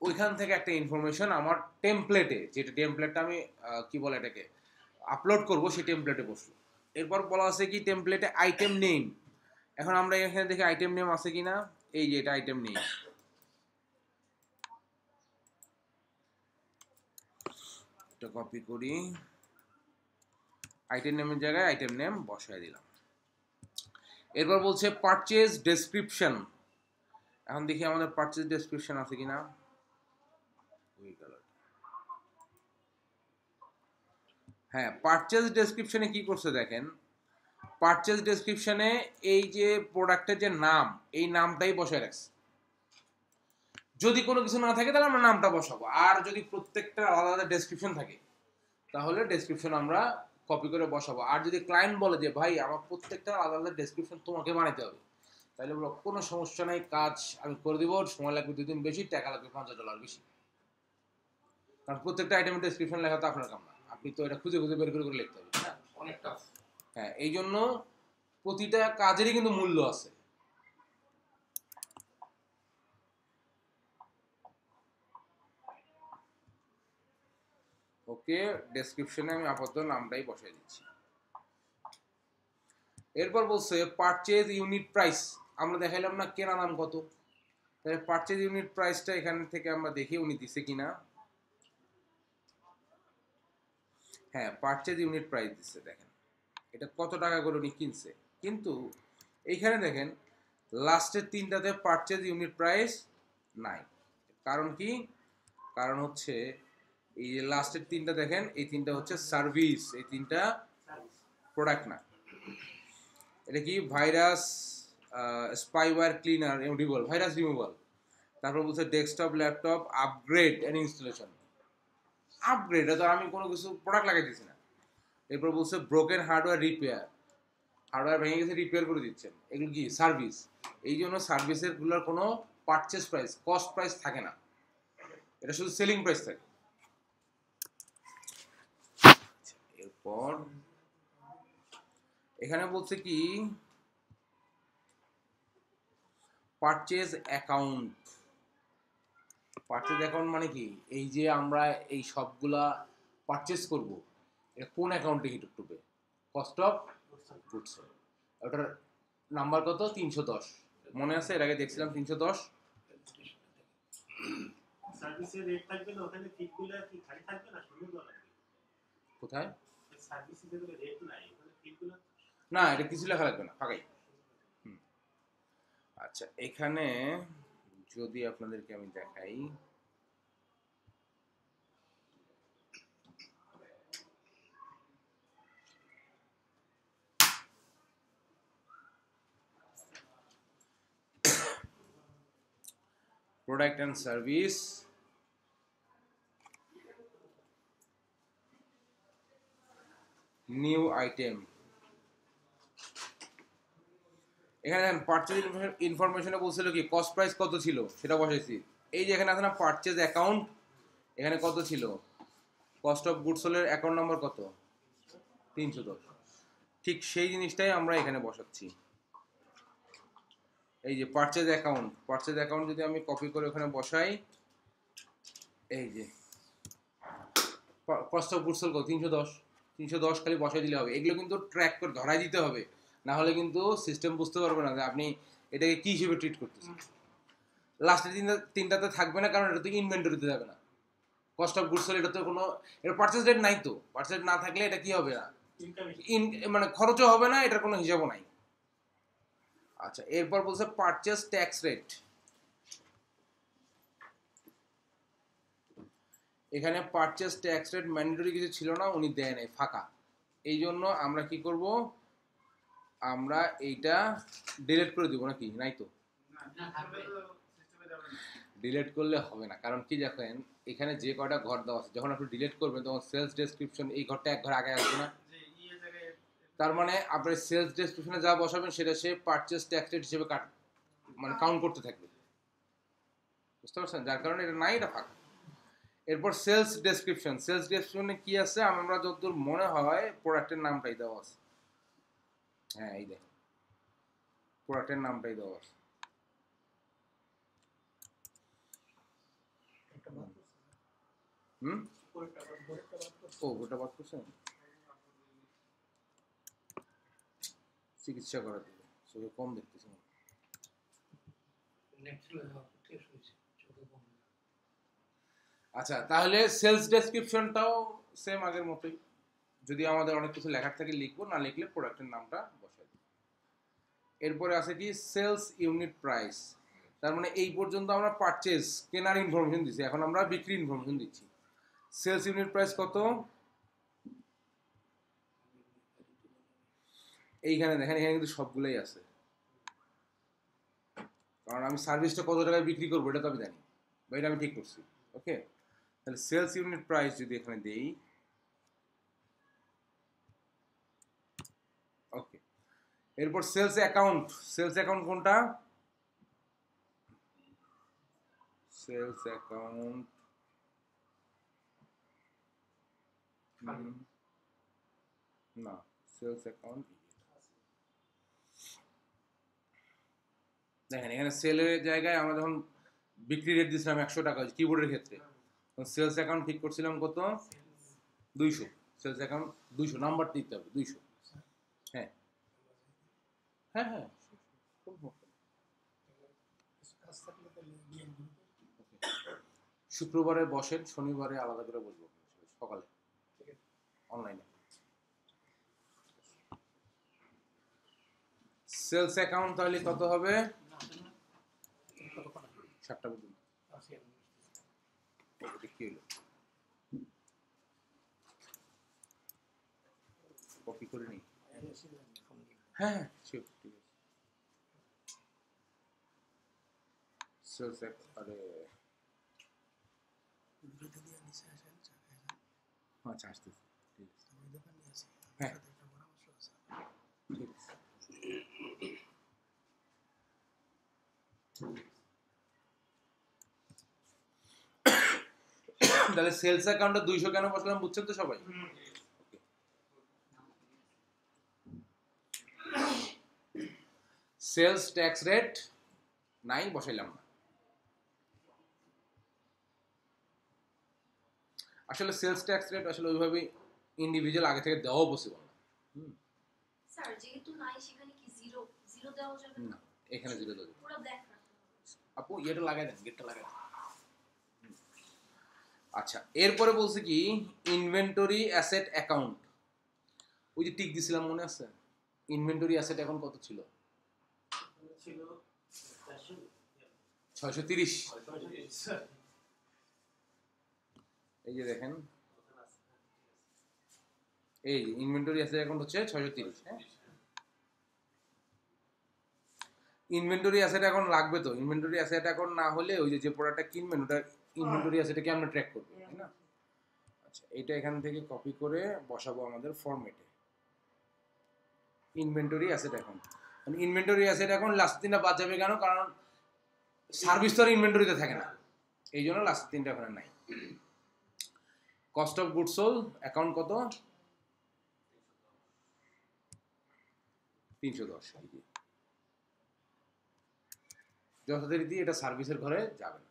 ওইখান থেকে একটা ইনফরমেশন আমার টেমপ্লেটে, যেটা টেমপ্লেটটা আমি কি বলে এটাকে আপলোড করব, সেই টেমপ্লেটে বসলো। এরপর বলা আছে কি টেমপ্লেটে আইটেম নেম। এখন আমরা এখানে দেখি আইটেম নেম আছে কিনা। এই যে এটা আইটেম নেম, এটা কপি করি, আইটেম নেমের জায়গায় আইটেম নেম বসায় দিলাম। এরপর বলছে পারচেজ ডেসক্রিপশন। এখন দেখি আমাদের পারচেজ ডেসক্রিপশন আছে কিনা। হ্যাঁ, পারচেজ ডেসক্রিপশনে কি করছে দেখেন, পারচেজ ডেসক্রিপশনে এই যে প্রোডাক্টের যে নাম, এই নামটাই বসায় রাখছে। যদি কোনো কিছু না থাকে তাহলে আমরা নামটা বসাবো, আর যদি প্রত্যেকটা আলাদা আলাদা ডেসক্রিপশন থাকে তাহলে ডেসক্রিপশন আমরা কপি করে বসাবো। আর যদি ক্লায়েন্ট বলে যে ভাই আমার প্রত্যেকটা আলাদা আলাদা ডেসক্রিপশন তোমাকে বানাইতে হবে, তাহলে বলো কোনো সমস্যা নাই, কাজ আমি করে দিব, সময় লাগবে 2 দিন বেশি, টাকা লাগবে $50 বেশি। কারণ প্রত্যেকটা আইটেমের ডেসক্রিপশন লেখা তো আপনার কাম না, আপনি তো এটা খুঁজে খুঁজে বের করে করে লিখতে হবে। হ্যাঁ অনেক টাফ। হ্যাঁ, এই জন্য প্রতিটা কাজেরই কিন্তু মূল্য আছে। ওকে, ডেসক্রিপশনে আমি আপাতত নামটাই বসাই দিচ্ছি। এরপর বলছে পারচেজ ইউনিট প্রাইস। আমরা দেখাইলাম না কেনা দাম কত, তাহলে পারচেজ ইউনিট প্রাইসটা এখান থেকে আমরা দেখি উনি দিছে কিনা। হ্যাঁ, পারচেজ ইউনিট প্রাইস দিচ্ছে, দেখেন এটা কত টাকা করে উনি কিনছে। কিন্তু এইখানে দেখেন লাস্টের 3টাতে পারচেজ ইউনিট প্রাইস নাই। কারণ কি? কারণ হচ্ছে এই লাস্টের 3টা দেখেন, এই 3টা হচ্ছে সার্ভিস, এই 3টা প্রোডাক্ট না। এটা কি virus spyware cleaner removal, virus removal. তারপর বলছে desktop laptop upgrade and installation. Upgrade তো আমি কোনো কিছু প্রোডাক্ট লাগাই দিচ্ছি না। এরপর বলছে ব্রোকেন হার্ডওয়্যার রিপেয়ার, হার্ডওয়্যার ভেঙে গেছে রিপেয়ার করে দিচ্ছেন, এগুলো কি সার্ভিস। এই জন্য সার্ভিসের গুলোর কোনো পারচেস প্রাইস, কস্ট প্রাইস থাকে না, এটা শুধু সেলিং প্রাইস থাকে। এরপর এখানে বলছে কি পারচেজ অ্যাকাউন্ট। পারচেজ অ্যাকাউন্ট মানে কি, এই যে আমরা এই সবগুলা পারচেজ করব, এটা কোন অ্যাকাউন্টে হিট করবে? Cost of goods. ওটার নাম্বার কত? 310 মনে আছে? এর আগে দেখছিলাম 310। সার্ভিসের রেট থাকবে না ওখানে, ফিগুলো কি খালি থাকবে না, শুরু করা কোথায় সার্ভিসের যেগুলো রেট নাই ওখানে ফিগুলো না, এটা কিছু লেখা লাগবে না, ফাঁকাই। আচ্ছা, এখানে যদি আপনাদেরকে আমি দেখাই, product and service, new item. এখানে পারচেজ ইনফরমেশনে বলছিল কি কস্ট প্রাইস কত ছিল সেটা বসাইছি। এই যে এখানে আছে না পারচেজ অ্যাকাউন্ট, এখানে কত ছিল? কস্ট অফ গুডস সোল্ডের অ্যাকাউন্ট নাম্বার কত? 310। ঠিক সেই জিনিসটাই আমরা এখানে বসাচ্ছি। এই যে পারচেজ অ্যাকাউন্ট, পারচেজ অ্যাকাউন্ট যদি আমি কপি করে ওখানে বসাই, এই যে কস্ট অফ গুডস সোল্ড কত? 310। 310 খালি বসাই দিলে হবে। এগুলো কিন্তু ট্র্যাক করে ধরাই দিতে হবে, না হলে কিন্তু সিস্টেম বুঝতে পারবে না যে আপনি এটাকে কি হিসেবে ট্রিট করতেছেন। লাস্টের 3টাতে থাকবে না, কারণ এটা তো ইনভেন্টরিতে যাবে না। কস্ট অফ গুডস সোল্ড এটা তো কোনো, এটা পারচেজ রেট নাই, তো পারচেজ না থাকলে এটা কি হবে না, মানে খরচও হবে না, এটার কোনো হিসাবও নাই। আচ্ছা, এরপর বলছে পারচেজ ট্যাক্স রেট। এখানে পারচেজ ট্যাক্স রেট ম্যান্ডেটরি কিছু ছিল না, উনি দেয় নাই, ফাঁকা। এই জন্য আমরা কি করব, আমরা এইটা ডিলিট করে দিব নাকি? নাই তো, ডিলিট করলে হবে না, কারণ কি দেখেন এখানে যে কয়টা ঘর দেওয়া আছে যখন আপনি ডিলিট করবেন তখন সেলস ডেসক্রিপশন এই ঘরটা এক ঘর আগে আসবে না। তার মানে আপনি সেলস ডেসক্রিপশনে যা বসাবেন সেটা সে পারচেজ ট্যাক্স রেট হিসেবে মানে কাউন্ট করতে থাকবে, বুঝতে পারছেন? যার কারণে এটা নাই, এটা ফাঁকা। এরপর সেলস ডেসক্রিপশন, সেলস ডেসক্রিপশনে কি আছে আমরা যতদূর মনে হয় প্রোডাক্টের নামটাই দেওয়া আছে। হ্যাঁ এই দেখেন প্রোডাক্টের নামটাই দেওয়া আছে। হুম, ও ওটা বাদ করছেন চিকিৎসা করার দিকে, চোখে কম দেখতেছে। আচ্ছা তাহলে সেলস ডেসক্রিপশনটাও সেম আগের মতোই, যদি আমাদের অনেক কিছু লেখার থাকে লিখবো, না লিখলে প্রোডাক্টের নামটা বসাই দিই। এরপরে আছে কি সেলস ইউনিট প্রাইস, তার মানে এই পর্যন্ত আমরা পারচেজ কেনার ইনফরমেশন দিচ্ছি, এখন আমরা বিক্রি ইনফরমেশন দিচ্ছি। সেলস ইউনিট প্রাইস কত? এইখানে দেখেন, এখানে কিন্তু সবগুলোই আছে, কারণ আমি সার্ভিসটা কত টাকায় বিক্রি করবো এটা তো আমি জানি, বা এটা আমি ঠিক করছি। ওকে, তাহলে সেলস ইউনিট প্রাইস যদি এখানে দেই, ওকে। এরপর সেলস অ্যাকাউন্ট, সেলস অ্যাকাউন্ট কোনটা? সেলস অ্যাকাউন্ট না, সেলস অ্যাকাউন্ট দেখেন এখানে সেলের জায়গায় আমরা যখন বিক্রি রেট দিয়েছিলাম 100 টাকা কিবোর্ডের ক্ষেত্রে, সেলস অ্যাকাউন্ট ঠিক করছিলাম কত? 200। সেলস অ্যাকাউন্ট 200 নাম্বার দিতে হবে 200। হ্যাঁ হ্যাঁ হ্যাঁ, শুক্রবারে বসেন, শনিবারে আলাদা করে বলবো সকালে অনলাইনে। সেলস অ্যাকাউন্ট তাহলে কত হবে? 7টা পর্যন্ত কি হলো, কপি করে নিই। হ্যাঁ হ্যাঁ ঠিক আছে। সেলস আরে আচ্ছা আসতেছি, ঠিক আছে। হ্যাঁ ঠিক আছে। তাহলে সেলস অ্যাকাউন্টে 200 কেন বসলাম বুঝছেন তো সবাই? সেলস ট্যাক্স রেট নাই, বসাইলাম না। আসলে সেলস ট্যাক্স রেট আসলে ওইভাবে ইন্ডিভিজুয়াল আগে থেকে দেওয়াও পসিবল না। স্যার যেহেতু নাই সেখানে কি জিরো জিরো দেওয়া যাবে না, এখানে জিরো দেওয়া যাবে। পুরো ব্ল্যাক রাখতে হবে। আপু এটা লাগাই দেন, গেটটা লাগাই দেন। আচ্ছা এরপরে বলছে কি ইনভেন্টরি অ্যাসেট অ্যাকাউন্ট, ওই যে টিক দিছিলাম মনে আছে? ইনভেন্টরি অ্যাসেট এখন কত ছিল? 630। এই যে দেখেন, এই যে ইনভেন্টরি অ্যাসেট অ্যাকাউন্ট হচ্ছে 630। হ্যাঁ, ইনভেন্টরি অ্যাসেট অ্যাকাউন্ট লাগবে তো, ইনভেন্টরি অ্যাসেট অ্যাকাউন্ট না হলে ওই যে প্রোডাক্টটা কিনবেন ওটা ইনভেন্টরি অ্যাসেটকে আমরা ট্র্যাক করব, তাই না? আচ্ছা এটা এখান থেকে কপি করে বসাবো আমাদের ফরম্যাটে, ইনভেন্টরি অ্যাসেট অ্যাকাউন্ট। মানে ইনভেন্টরি অ্যাসেট অ্যাকাউন্ট লাস্ট দিনটা বাদ যাবে কেন? কারণ সার্ভিস তো আর ইনভেন্টরিতে থাকে না, এই জন্য লাস্ট তিনটা ওখানে নাই। Cost of goods sold account কত? 310। যথারীতি এটা সার্ভিসের ঘরে যাবে না।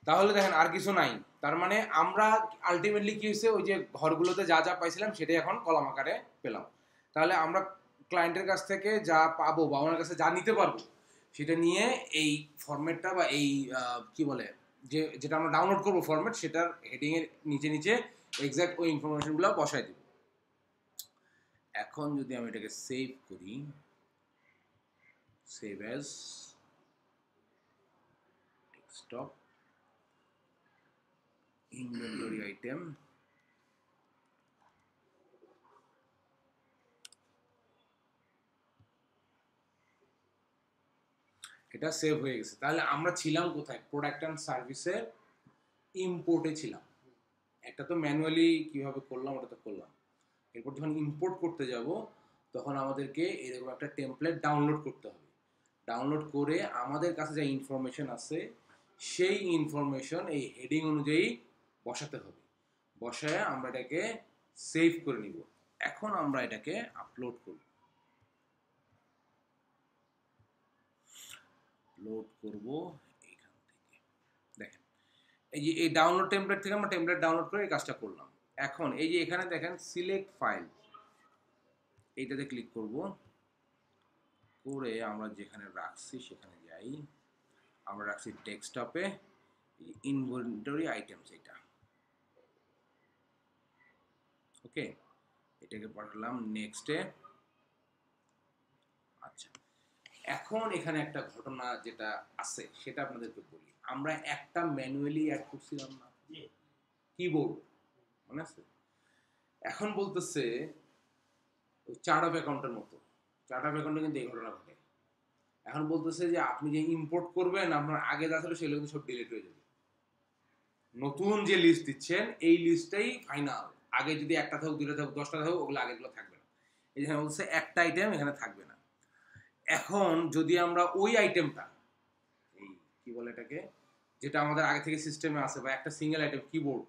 তাহলে দেখেন আর কিছু নাই, তার মানে আমরা আলটিমেটলি কি হয়েছে ওই যে ঘরগুলোতে যা যা পাইছিলাম সেটাই এখন কলাম আকারে পেলাম। তাহলে আমরা ক্লায়েন্টের কাছ থেকে যা পাবো বা ওনার কাছে যা নিতে পারবো সেটা নিয়ে এই ফরম্যাটটা বা এই কি বলে যে যেটা আমরা ডাউনলোড করবো ফরম্যাট, সেটার হেডিং এর নিচে নিচে এক্সাক্ট ওই ইনফরমেশনগুলো বসাই দিব। এখন যদি আমি এটাকে সেভ করি, save as, stock inventory item, এটা সেভ হয়ে গেছে। তাহলে আমরা ছিলাম কোথায়? প্রোডাক্ট অ্যান্ড সার্ভিসের ইম্পোর্টে ছিলাম। একটা তো ম্যানুয়ালি কিভাবে করলাম ওটা তো করলাম। এরপর যখন ইম্পোর্ট করতে যাব তখন আমাদেরকে এরকম একটা টেমপ্লেট ডাউনলোড করতে হবে। ডাউনলোড করে আমাদের কাছে যে ইনফরমেশন আছে সেই ইনফরমেশন এই হেডিং অনুযায়ী বসাতে হবে। বসায় আমরা এটাকে সেভ করে নিব। এখন আমরা এটাকে আপলোড করব। লোড করব এখান থেকে। দেখেন এই যে এই ডাউনলোড টেমপ্লেট থেকে আমরা টেমপ্লেট ডাউনলোড করে এই কাজটা করলাম। এখন এই যে এখানে দেখেন সিলেক্ট ফাইল, এইটাতে ক্লিক করব, করে আমরা যেখানে রাখছি সেখানে যাই। আমরা রাখছি ডেস্কটপে ইনভেন্টরি আইটেমস, এটা ওকে। এটাকে পাঠালাম নেক্সটে। আচ্ছা, এখন এখানে একটা ঘটনা যেটা আছে সেটা আপনাদেরকে বলি। আমরা একটা ম্যানুয়ালি অ্যাড করছিলাম না, কিবোর্ড, মনে আছে? এখন বলতেছে চার্ট অফ অ্যাকাউন্টের মতো, চার্ট অফ অ্যাকাউন্টে কিন্তু এই ঘটনা ঘটে। এখন বলতেছে যে আপনি যে ইম্পোর্ট করবেন আপনার আগে যা ছিল সেগুলো কিন্তু সব ডিলিট হয়ে যাবে। নতুন যে লিস্ট দিচ্ছেন এই লিস্টটাই ফাইনাল। আগে যদি একটা থাকুক, দুইটা থাকুক, 10টা থাকুক, ওগুলো আগেগুলো থাকবে না। এখানে বলছে একটা আইটেম এখানে থাকবে না। এখন যদি আমরা ওই আইটেমটা, এই কি বলে এটাকে, যেটা আমাদের আগে থেকে সিস্টেমে আছে বা একটা সিঙ্গেল আইটেম কিবোর্ড,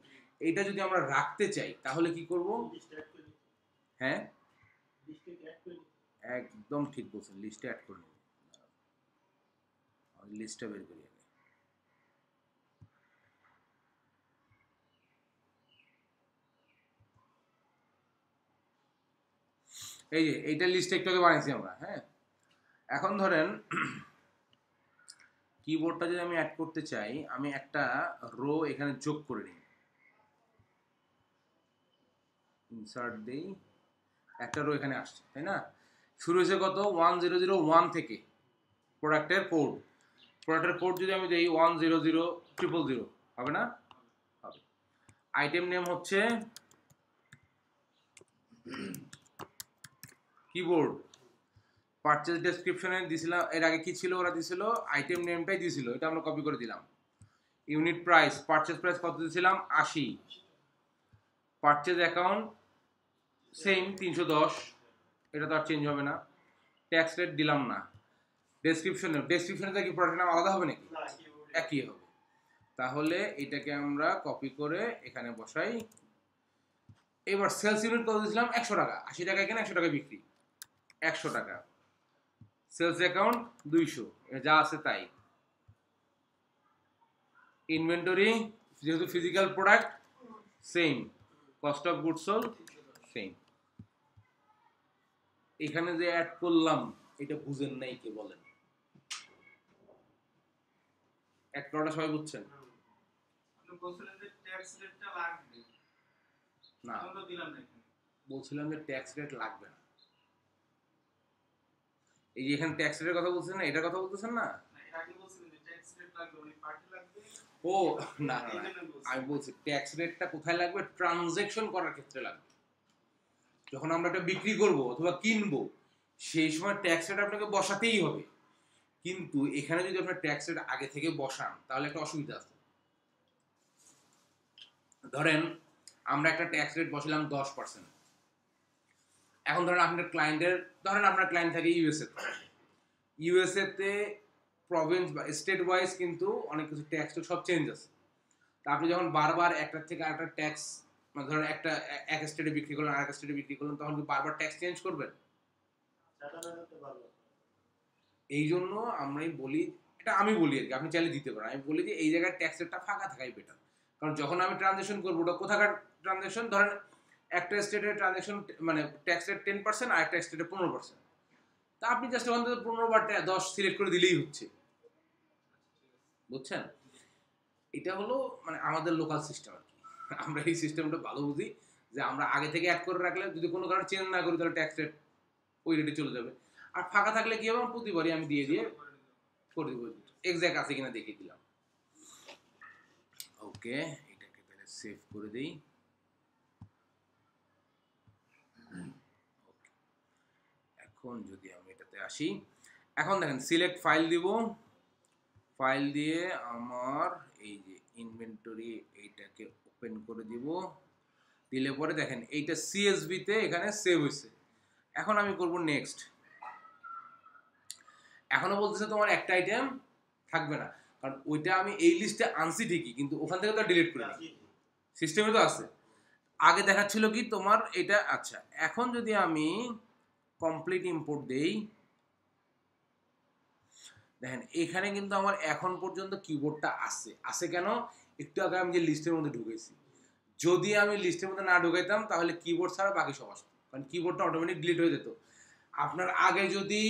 এইটা যদি আমরা রাখতে চাই তাহলে কি করব? হ্যাঁ, একদম ঠিক বলছেন, লিস্টে অ্যাড করে নেব। লিস্টটা বের করি আগে। এই যে এইটা লিস্ট একটু আগে বানাইছি আমরা। হ্যাঁ, এখন ধরেন কিবোর্ডটা যদি আমি অ্যাড করতে চাই, আমি একটা রো এখানে যোগ করে নিই। ইনসার্ট দেই, একটা রো এখানে আসছে, তাই না? শুরু হয়েছে কত? 1001 থেকে প্রোডাক্টের কোড। প্রোডাক্টের কোড যদি আমি দেই 100000, হবে না? হবে। আইটেম নেম হচ্ছে কিবোর্ড। পারচেজ ডেসক্রিপশনে দিছিলাম, এর আগে কি ছিল ওরা দিছিল, আইটেম নেমটাই দিছিল, এটা আমরা কপি করে দিলাম। ইউনিট প্রাইস, পারচেজ প্রাইস কত দিয়েছিলাম? 80। পারচেজ অ্যাকাউন্ট সেম 310, এটা তো আর চেঞ্জ হবে না। ট্যাক্স রেট দিলাম না। ডেসক্রিপশনে কি প্রোডাক্টের নাম আলাদা হবে নাকি? একই হবে। তাহলে এটাকে আমরা কপি করে এখানে বসাই। এবার সেলস ইউনিট কত দিয়েছিলাম? 100 টাকা। 80 টাকা এখানে, 100 টাকা বিক্রি, 100 টাকা। সেলস অ্যাকাউন্ট 200, যা আছে তাই। ইনভেন্টরি যেহেতু physical product same, cost of goods sold same. এখানে যে অ্যাড করলাম এটা বুঝেন নাই কে বলেন? অ্যাড করাটা সবাই বুঝছেন? না, বলছিলাম যে ট্যাক্স রেট লাগবে না। এই যে এখানে ট্যাক্স রেটের কথা বলছেন না, এটার কথা বলতেছেন না? ও না না, আমি বলছি ট্যাক্স রেটটা কোথায় লাগবে? ট্রানজ্যাকশন করার ক্ষেত্রে লাগবে। যখন আমরা এটা বিক্রি করব অথবা কিনবো সেই সময় ট্যাক্স রেট আপনাকে বসাতেই হবে। কিন্তু এখানে যদি আপনার ট্যাক্স রেট আগে থেকে বসান তাহলে একটা অসুবিধা আছে। ধরেন আমরা একটা ট্যাক্স রেট বসালাম 10%। এখন ধরেন আপনার ক্লায়েন্টের, ধরেন আপনার ক্লায়েন্ট থাকে ইউএসএ তে প্রভিন্স বা স্টেট ওয়াইজ কিন্তু অনেক কিছু ট্যাক্স তো সব চেঞ্জ আছে। তা আপনি যখন বারবার একটার থেকে আরেকটা ট্যাক্স, মানে ধরেন একটা এক স্টেটে বিক্রি করলেন আরেক স্টেটে বিক্রি করলেন, তখন কি বারবার ট্যাক্স চেঞ্জ করবেন? এই জন্য আমরাই বলি, এটা আমি বলি আর কি, আপনি চাইলে দিতে পারেন, আমি বলি যে এই জায়গায় ট্যাক্স রেটটা ফাঁকা থাকাই বেটার। কারণ যখন আমি ট্রানজ্যাকশন করবো ওটা কোথাকার ট্রানজ্যাকশন, ধরেন একটা স্টেটের ট্রানজ্যাকশন মানে ট্যাক্স রেট 10% আর একটা স্টেটে 15%। তা আপনি জাস্ট ওখান থেকে 15 বা 10 সিলেক্ট করে দিলেই হচ্ছে, বুঝছেন? এটা হলো মানে আমাদের লোকাল সিস্টেম আর কি। আমরা এই সিস্টেমটা ভালো বুঝি যে আমরা আগে থেকে অ্যাড করে রাখলে যদি কোনো কারণে চেঞ্জ না করি তাহলে ট্যাক্স রেট ওই রেটে চলে যাবে। আর ফাঁকা থাকলে কি হবে, প্রতিবারই আমি দিয়ে করে দেবো, এক্সাক্ট আছে কিনা দেখিয়ে দিলাম। ওকে, এটাকে তাহলে সেভ করে দিই। এখন যদি আমি এটাতে আসি, এখন দেখেন সিলেক্ট ফাইল দিব, ফাইল দিয়ে আমার এই যে ইনভেন্টরি এইটাকে ওপেন করে দিব, দিলে পরে দেখেন এইটা CSV তে এখানে সেভ হয়েছে। এখন আমি করব নেক্সট। এখনো বলতেছে তোমার একটা আইটেম থাকবে না, কারণ ওইটা আমি এই লিস্টে আনছি ঠিকই, কিন্তু ওখান থেকে তো ডিলিট করে দিই, সিস্টেমে তো আছে। আগে দেখাচ্ছিল কি তোমার এটা। আচ্ছা, এখন যদি আমি কমপ্লিট ইম্পোর্ট দেই, দেখেন এখানে কিন্তু আমার এখন পর্যন্ত কিবোর্ডটা আছে কেন? একটু আগে আমি যে লিস্টের মধ্যে ঢুকেছি, যদি আমি লিস্টের মধ্যে না ঢুকাইতাম তাহলে কিবোর্ড ছাড়া বাকি সব আসতো, কারণ কিবোর্ডটা অটোমেটিক ডিলিট হয়ে যেত। আপনার আগে যদি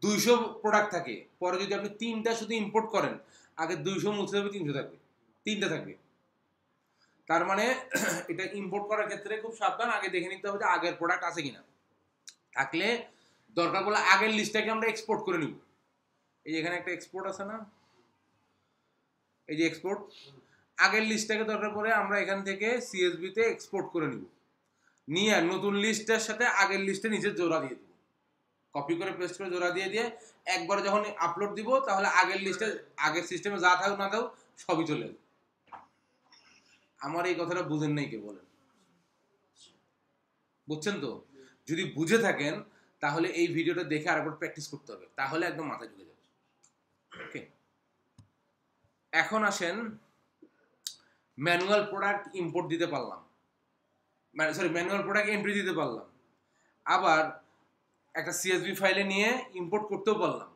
200 প্রোডাক্ট থাকে, পরে যদি আপনি 3টা শুধু ইম্পোর্ট করেন, আগে 200 মুছে যাবে, 300 থাকবে, 3টা থাকবে। তার মানে এটা ইম্পোর্ট করার ক্ষেত্রে খুব সাবধান, আগে দেখে নিতে হবে যে আগের প্রোডাক্ট আছে কিনা। থাকলে দরকার পড়লে আগের লিস্টটাকে আমরা এক্সপোর্ট করে নিব। এই যে এখানে একটা এক্সপোর্ট আছে না, এই যে এক্সপোর্ট, আগের লিস্টটাকে দরকার পড়ে আমরা এখান থেকে CSV তে এক্সপোর্ট করে নিব, নিয়ে নতুন লিস্টের সাথে আগের লিস্টে নিচে জোড়া দিয়ে দিব, কপি করে পেস্ট করে জোড়া দিয়ে দিয়ে একবার যখন আপলোড দিব, তাহলে আগের লিস্টে আগের সিস্টেমে যা থাকুক না থাকুক সবই চলে যাবে। আমার এই কথাটা বুঝেন নাই কে বলেন? বুঝছেন তো? যদি বুঝে থাকেন তাহলে এই ভিডিওটা দেখে আরেকবার প্র্যাকটিস করতে হবে, তাহলে একদম মাথায় ঢুকে যাবে। ওকে, এখন আসেন ম্যানুয়াল প্রোডাক্ট ইম্পোর্ট দিতে পারলাম, ম্যানুয়াল প্রোডাক্ট এন্ট্রি দিতে পারলাম, আবার একটা CSV ফাইলে নিয়ে ইম্পোর্ট করতেও পারলাম।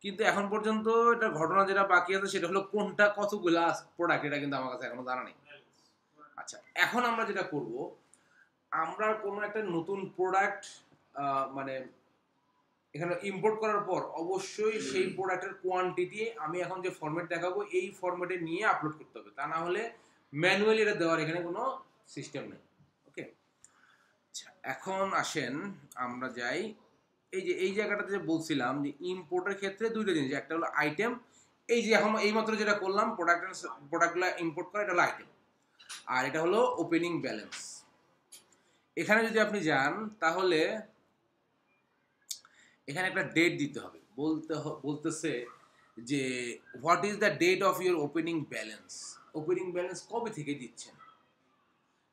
কিন্তু এখন পর্যন্ত এটা ঘটনা যেটা বাকি আছে সেটা হলো কোনটা কতগুলা প্রোডাক্ট, এটা কিন্তু আমার কাছে এখনো জানা নেই। আচ্ছা, এখন আমরা যেটা করব, আমরা কোনো একটা নতুন প্রোডাক্ট মানে এখানে ইম্পোর্ট করার পর অবশ্যই সেই প্রোডাক্টের কোয়ান্টিটি আমি এখন যে ফরম্যাট দেখাবো এই ফরম্যাটে নিয়ে আপলোড করতে হবে, তা না হলে ম্যানুয়ালি এটা দেওয়ার এখানে কোনো সিস্টেম নেই। ওকে, আচ্ছা এখন আসেন আমরা যাই এই যে এই জায়গাটাতে যে বলছিলাম যে ইম্পোর্টের ক্ষেত্রে দুইটা জিনিস, একটা হলো আইটেম, এই যে এখন এইমাত্র যেটা করলাম প্রোডাক্টগুলো ইম্পোর্ট করা, এটা হলো আইটেম, আর এটা হলো ওপেনিং ব্যালেন্স। এখানে যদি আপনি যান তাহলে এখানে একটা ডেট দিতে হবে, বলতেছে যে what is the date of your opening balance, opening balance কবে থেকে দিচ্ছেন।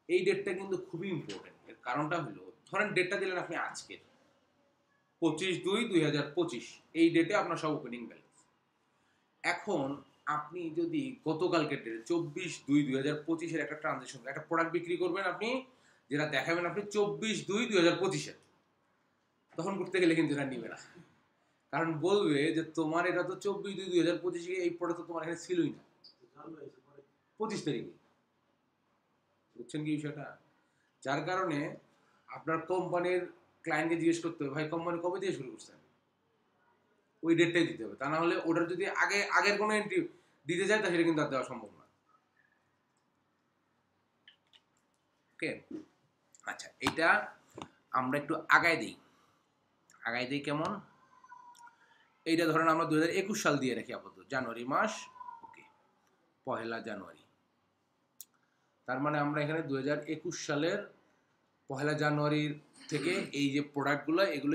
এই ডেটটা কিন্তু খুবই ইম্পর্টেন্ট। এর কারণটা হলো, ধরেন ডেটটা দিলেন আপনি আজকের 25/2/2025, এই ডেটে আপনার সব ওপেনিং ব্যালেন্স। এখন আপনি যদি গতকালকের ডেটে 24/2/2025 একটা ট্রানজেকশন, একটা প্রোডাক্ট বিক্রি করবেন আপনি, যেটা দেখাবেন আপনি 24/2/2025, তখন করতে গেলে কিন্তু এটা নিবে না, কারণ বলবে যে তোমার এটা তো 24/2/2025, এই প্রোডাক্ট তো তোমার এখানে ছিলই না 25 তারিখে। বুঝছেন কি বিষয়টা? যার কারণে আপনার কোম্পানির ক্লায়েন্টকে জিজ্ঞেস করতে হবে, ভাই কোম্পানি কবে দিয়ে শুরু করছেন, ওই ডেটটাই দিতে হবে, তা না হলে ওটার যদি আগের কোনো এন্ট্রি দিতে যায় তা সেটা কিন্তু আর দেওয়া সম্ভব না। ওকে, আচ্ছা এটা আমরা একটু আগায় দিই কেমন? এইটা ধরেন আমরা 2021 সাল দিয়ে রাখি আপাতত, জানুয়ারি মাস। ওকে, 1 জানুয়ারি, তার মানে আমরা এখানে 2021 সালের 1 জানুয়ারির থেকে এই যে প্রোডাক্টগুলো এগুলো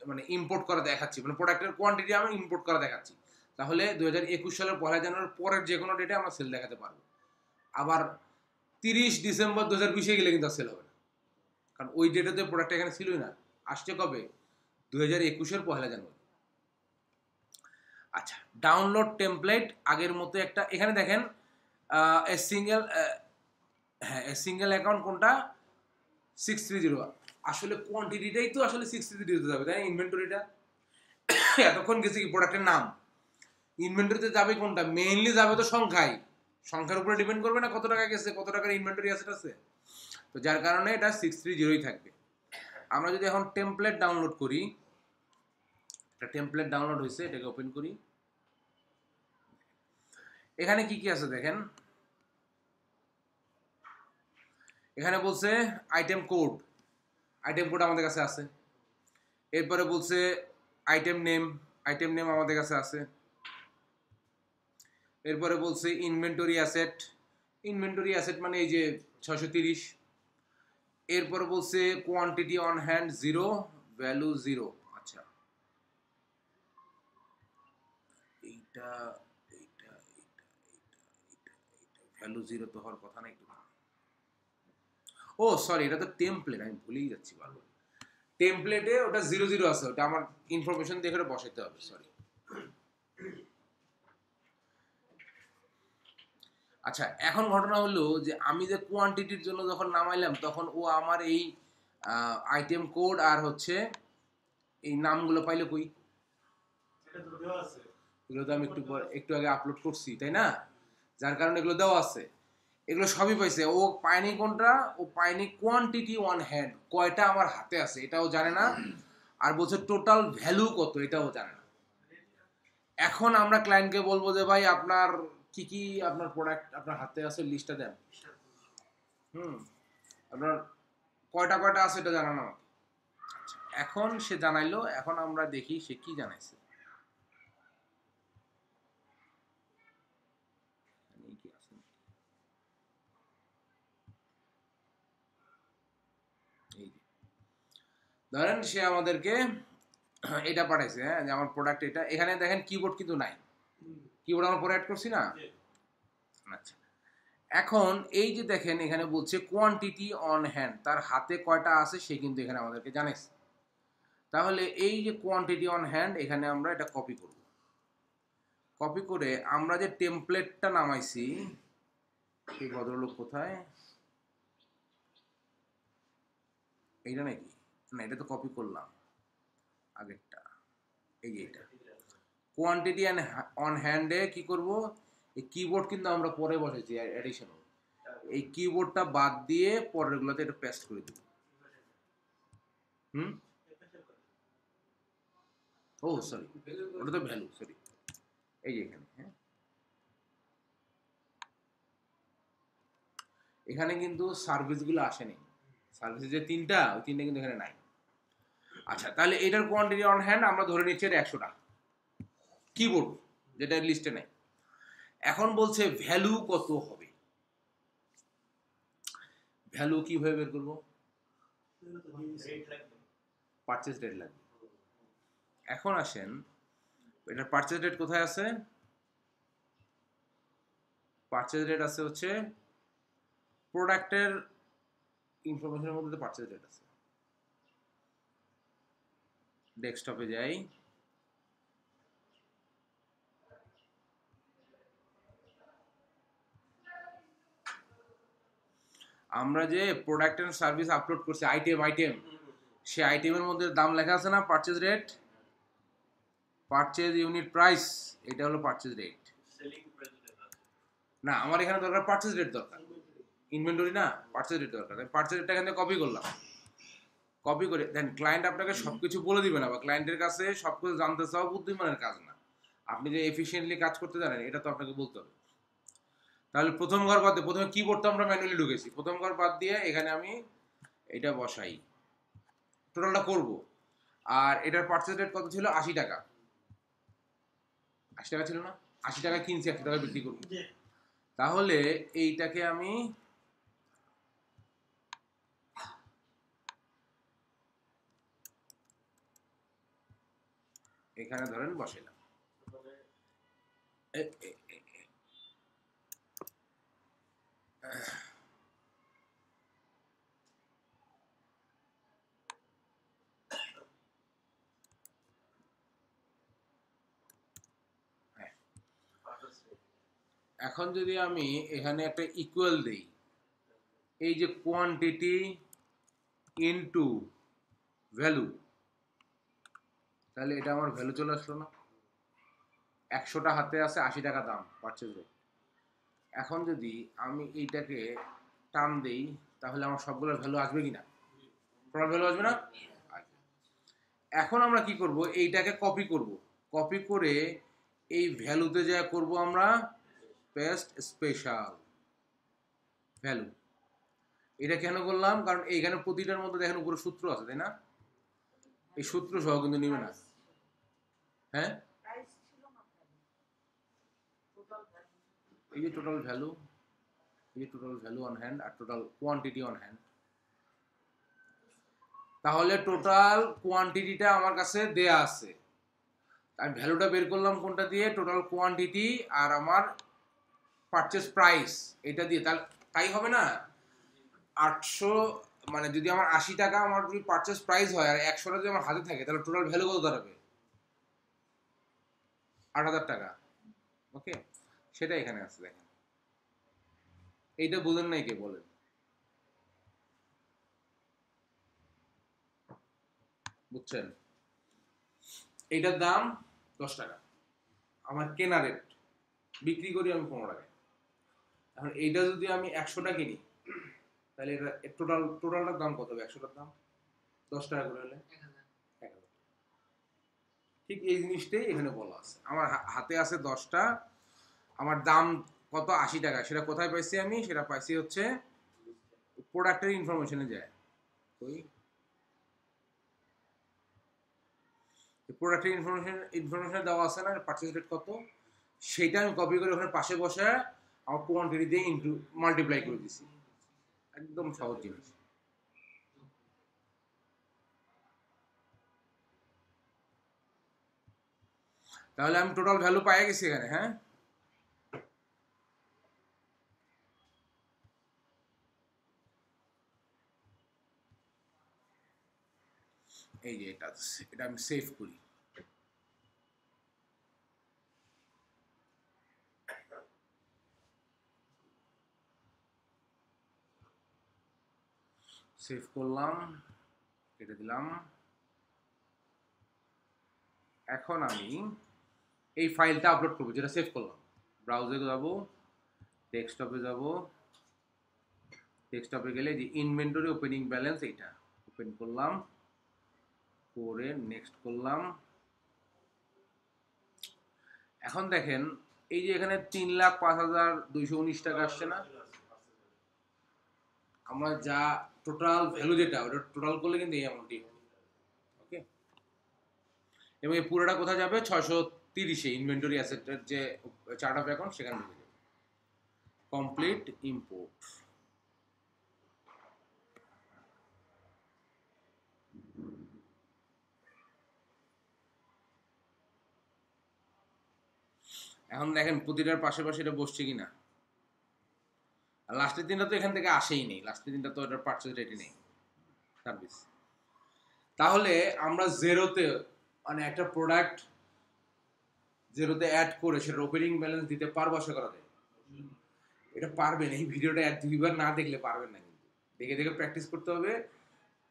মানে ইম্পোর্ট করা দেখাচ্ছি, মানে প্রোডাক্টের কোয়ান্টিটি আমি ইম্পোর্ট করা দেখাচ্ছি। তাহলে 2021 সালের 1 জানুয়ারির পরের যে কোনো ডেটে আমরা সেল দেখাতে পারবো। আবার 30 ডিসেম্বর 2020 গেলে কিন্তু সেল হবে না, কারণ ওই ডেটে প্রোডাক্ট এখানে ছিলই না, আসছে কবে? 2021-এর 1 জানুয়ারি। আচ্ছা, ডাউনলোড টেমপ্লেট আগের মতো একটা, এখানে দেখেন সিঙ্গেল অ্যাকাউন্ট কোনটা 630, আসলে কোয়ান্টিটিটাই তো আসলে 630 যাবে, তাই ইনভেন্টরিটা এতক্ষণ গেছে কি প্রোডাক্টের নাম, ইনভেন্টরিতে যাবে কোনটা? মেইনলি যাবে তো সংখ্যার উপরে ডিপেন্ড করবে না কত টাকা গেছে, কত টাকার ইনভেন্টরি অ্যাসেট আছে, তো যার কারণে এটা 630 থাকবে। আমরা যদি এখন টেমপ্লেট ডাউনলোড করি, একটা টেমপ্লেট ডাউনলোড হয়েছে, এটাকে ওপেন করি। এখানে কি কি আছে দেখেন, এখানে বলছে আইটেম কোড আমাদের কাছে আছে, এরপরে বলছে আইটেম নেম আমাদের কাছে আছে, এরপরে বলছে ইনভেন্টরি অ্যাসেট ইনভেন্টরি অ্যাসেট মানে এই যে 630। এরপর বলছে কোয়ান্টিটি অন হ্যান্ড 0, ভ্যালু 0। আচ্ছা, এইটা এইটা এইটা ভ্যালু 0 তো হওয়ার কথা না। একটু, ও সরি, এটা তো টেমপ্লেট, আমি ভুলেই যাচ্ছি বারবার। টেমপ্লেটে ওটা 0 আছে, ওটা আমার ইনফরমেশন দিয়ে ওটা বসাইতে হবে, সরি। আচ্ছা, এখন ঘটনা হলো যে আমি যে কোয়ান্টিটির জন্য যখন নামাইলাম তখন ও আমার এই আইটেম কোড আর হচ্ছে এই নামগুলো পাইলো কই? এটা তো দেওয়া আছে। এগুলো তো আমি একটু আগে আপলোড করছি, তাই না? যার কারণে এগুলো দেওয়া আছে, এগুলো সবই পাইছে। ও পায়নি কোনটা? ও পায়নি কোয়ান্টিটি অন হ্যান্ড, কয়টা আমার হাতে আছে এটাও জানে না, আর বলছে টোটাল ভ্যালু কত এটাও জানে না। এখন আমরা ক্লায়েন্টকে বলবো যে ভাই আপনার কি কি আপনার প্রোডাক্ট আপনার হাতে আছে লিস্টটা দেন। আপনার কয়টা কয়টা আছে এটা জানানো। আচ্ছা, এখন সে জানাইলো, এখন আমরা দেখি সে কি জানাইছে। ধরেন সে আমাদেরকে এটা পাঠাইছে, হ্যাঁ, যে আমার প্রোডাক্ট এটা। এখানে দেখেন কিবোর্ড কিন্তু নাই, কিবোর্ড আমরা পরে অ্যাড করছি না। আচ্ছা, এখন এই যে দেখেন এখানে বলছে কোয়ান্টিটি অন হ্যান্ড, তার হাতে কয়টা আছে সে কিন্তু এখানে আমাদেরকে জানাইছে। তাহলে এই যে কোয়ান্টিটি অন হ্যান্ড, এখানে আমরা এটা কপি করব। কপি করে আমরা যে টেমপ্লেটটা নামাইছি, এই ভদ্রলোক কোথায়? এইটা নাকি? না, এটা তো কপি করলাম আগেরটা, এই যে এটা কোয়ান্টিটি অন হ্যান্ডে কি করব, এই কিবোর্ড কিন্তু আমরা পরে বসেছি অ্যাডিশনাল, এই কিবোর্ডটা বাদ দিয়ে পরেরগুলোতে এটা পেস্ট করে দেব। ও সরি, ওটা তো ভ্যালু, সরি। এই যে এখানে, হ্যাঁ, এখানে কিন্তু সার্ভিসগুলো আসেনি, সার্ভিসের যে তিনটা, ওই তিনটা কিন্তু এখানে নাই। আচ্ছা, তাহলে এটার কোয়ান্টিটি অন হ্যান্ড আমরা ধরে নিচ্ছি 100টা কিবোর্ড, যেটা লিস্টে নেই। এখন বলছে ভ্যালু কত হবে, ভ্যালু কিভাবে বের করবো? পারচেজ রেট লাগবে। এখন আসেন, এটার পারচেজ রেট কোথায় আছে? পারচেজ রেট আছে হচ্ছে প্রোডাক্টের ইনফরমেশনের মধ্যে পারচেজ রেট আছে। ডেস্কটপে যাই, আমরা যে প্রোডাক্ট এন্ড সার্ভিস আপলোড করছি আইটেম, সে আইটেমের মধ্যে দাম লেখা আছে না, purchase rate, purchase unit price, এটা হলো পারচেজ রেট। না, আমার এখানে দরকার পারচেজ রেট, দরকার ইনভেন্টরি না, পারচেজ রেট দরকার। পারচেজ রেটটা এখানে কপি করলাম, কপি করে দেন। ক্লায়েন্ট আপনাকে সবকিছু বলে দিবে না, বা ক্লায়েন্টের কাছে সবকিছু জানতে চাওয়া বুদ্ধিমানের কাজ না। আপনি যে এফিসিয়েন্টলি কাজ করতে জানেন এটা তো আপনাকে বলতে হবে। তাহলে প্রথম ঘর বাদ দিয়ে, প্রথমে কিবোর্ডটা আমরা ম্যানুয়ালি ঢুকেছি, প্রথম ঘর বাদ দিয়ে এখানে আমি এটা বসাই, টোটালটা করব। আর এটার পারচেজ রেট কত ছিল? 80 টাকা। 80 টাকা ছিল না? 80 টাকা কিনছি, 100 টাকা বিক্রি করবো। তাহলে এইটাকে আমি এখানে ধরেন বসাইলাম। এখন যদি আমি এখানে একটা ইকুয়াল দেই, এই যে কোয়ান্টিটি ইনটু ভ্যালু, তাহলে এটা আমার ভ্যালু চলে আসলো না? 100টা হাতে আছে, 80 টাকা দাম পারচেজ রেট। এখন যদি আমি এইটাকে টান দেই, তাহলে আমার সবগুলোর ভ্যালু আসবে কিনা? টোটাল ভ্যালু আসবে না? এখন আমরা কি করব, এইটাকে কপি করব, কপি করে এই ভ্যালুতে যা করব আমরা পেস্ট স্পেশাল ভ্যালু। এটা কেন করলাম? কারণ এইখানে প্রতিটার মধ্যে দেখেন উপরে সূত্র আছে, তাই না? এই সূত্র সহ কিন্তু নিবে না, হ্যাঁ। এই যে টোটাল ভ্যালু, এই টোটাল ভ্যালু অন হ্যান্ড আর টোটাল কোয়ান্টিটি অন হ্যান্ড। তাহলে টোটাল কোয়ান্টিটিটা আমার কাছে দেয়া আছে, আমি ভ্যালুটা বের করলাম কোনটা দিয়ে, টোটাল কোয়ান্টিটি আর আমার পারচেজ প্রাইস এটা দিয়ে। তাহলে তাই হবে না 800, মানে যদি আমার 80 টাকা আমার যদি পারচেজ প্রাইস হয় আর 100টা যদি আমার হাতে থাকে তাহলে টোটাল ভ্যালু কত দাঁড়াবে? 8000 টাকা। ওকে, সেটা এখানে আছে দেখেন। এইটা বুঝেন নাই কে বলেন? বুঝছেন? এইটার দাম 10 টাকা, আমার কেনা রেট, বিক্রি করি আমি 15 টাকায়। এখন এইটা যদি আমি 100টা কিনি তাহলে এটা টোটালটার দাম কত হবে? 100টার দাম 10 টাকা করে হলে 1000। ঠিক এই জিনিসটাই এখানে বলা আছে। আমার হাতে আছে 10টা, আমার দাম কত? 80 টাকা। সেটা কোথায় পাইছি আমি? সেটা পাইছি হচ্ছে প্রোডাক্টের ইনফরমেশনে যায়। ওই প্রোডাক্টের ইনফরমেশন দেওয়া আছে না, পারচেজ রেট কত, সেটা আমি কপি করে ওখানে পাশে বসে আমার কোয়ান্টিটি দিয়ে মাল্টিপ্লাই করে দিছি। একদম সহজ জিনিস। তাহলে আমি টোটাল ভ্যালু পাই গেছি এখানে। হ্যাঁ, এই যে এটা আমি সেভ করি। সেভ করলাম, কেটে দিলাম। এখন আমি এই ফাইলটা আপলোড করবো যেটা সেভ করলাম। ব্রাউজারে যাব, ডেস্কটপে যাব, ডেস্কটপে গেলে যে ইনভেন্টরি ওপেনিং ব্যালেন্স এইটা ওপেন করলাম, করে নেক্সট করলাম। এখন দেখেন এই যে এখানে 3,05,219 টাকা আসছে না, আমরা যা টোটাল ভ্যালু যেটা ওটা টোটাল করলে কিন্তু এই অ্যামাউন্টই হবে। ওকে, এবং এই পুরোটা কোথায় যাবে? 630-এ ইনভেন্টরি অ্যাসেটের যে চার্ট অফ অ্যাকাউন্ট সেখানে ঢুকে যাবে। Complete import. এখন দেখেন প্রতিটার পাশে পাশে এটা বসছে কিনা। আর লাস্টের দিনটা তো এখান থেকে আসেই নেই, লাস্টের দিনটা তো এটার পারচেজ রেটই নেই, সার্ভিস। তাহলে আমরা জেরোতে মানে একটা প্রোডাক্ট জেরোতে অ্যাড করে সেটার ওপেনিং ব্যালেন্স দিতে পারবো আশা করা যায়? এটা পারবেন। এই ভিডিওটা 1-2বার না দেখলে পারবেন না, কিন্তু দেখে দেখে প্র্যাকটিস করতে হবে।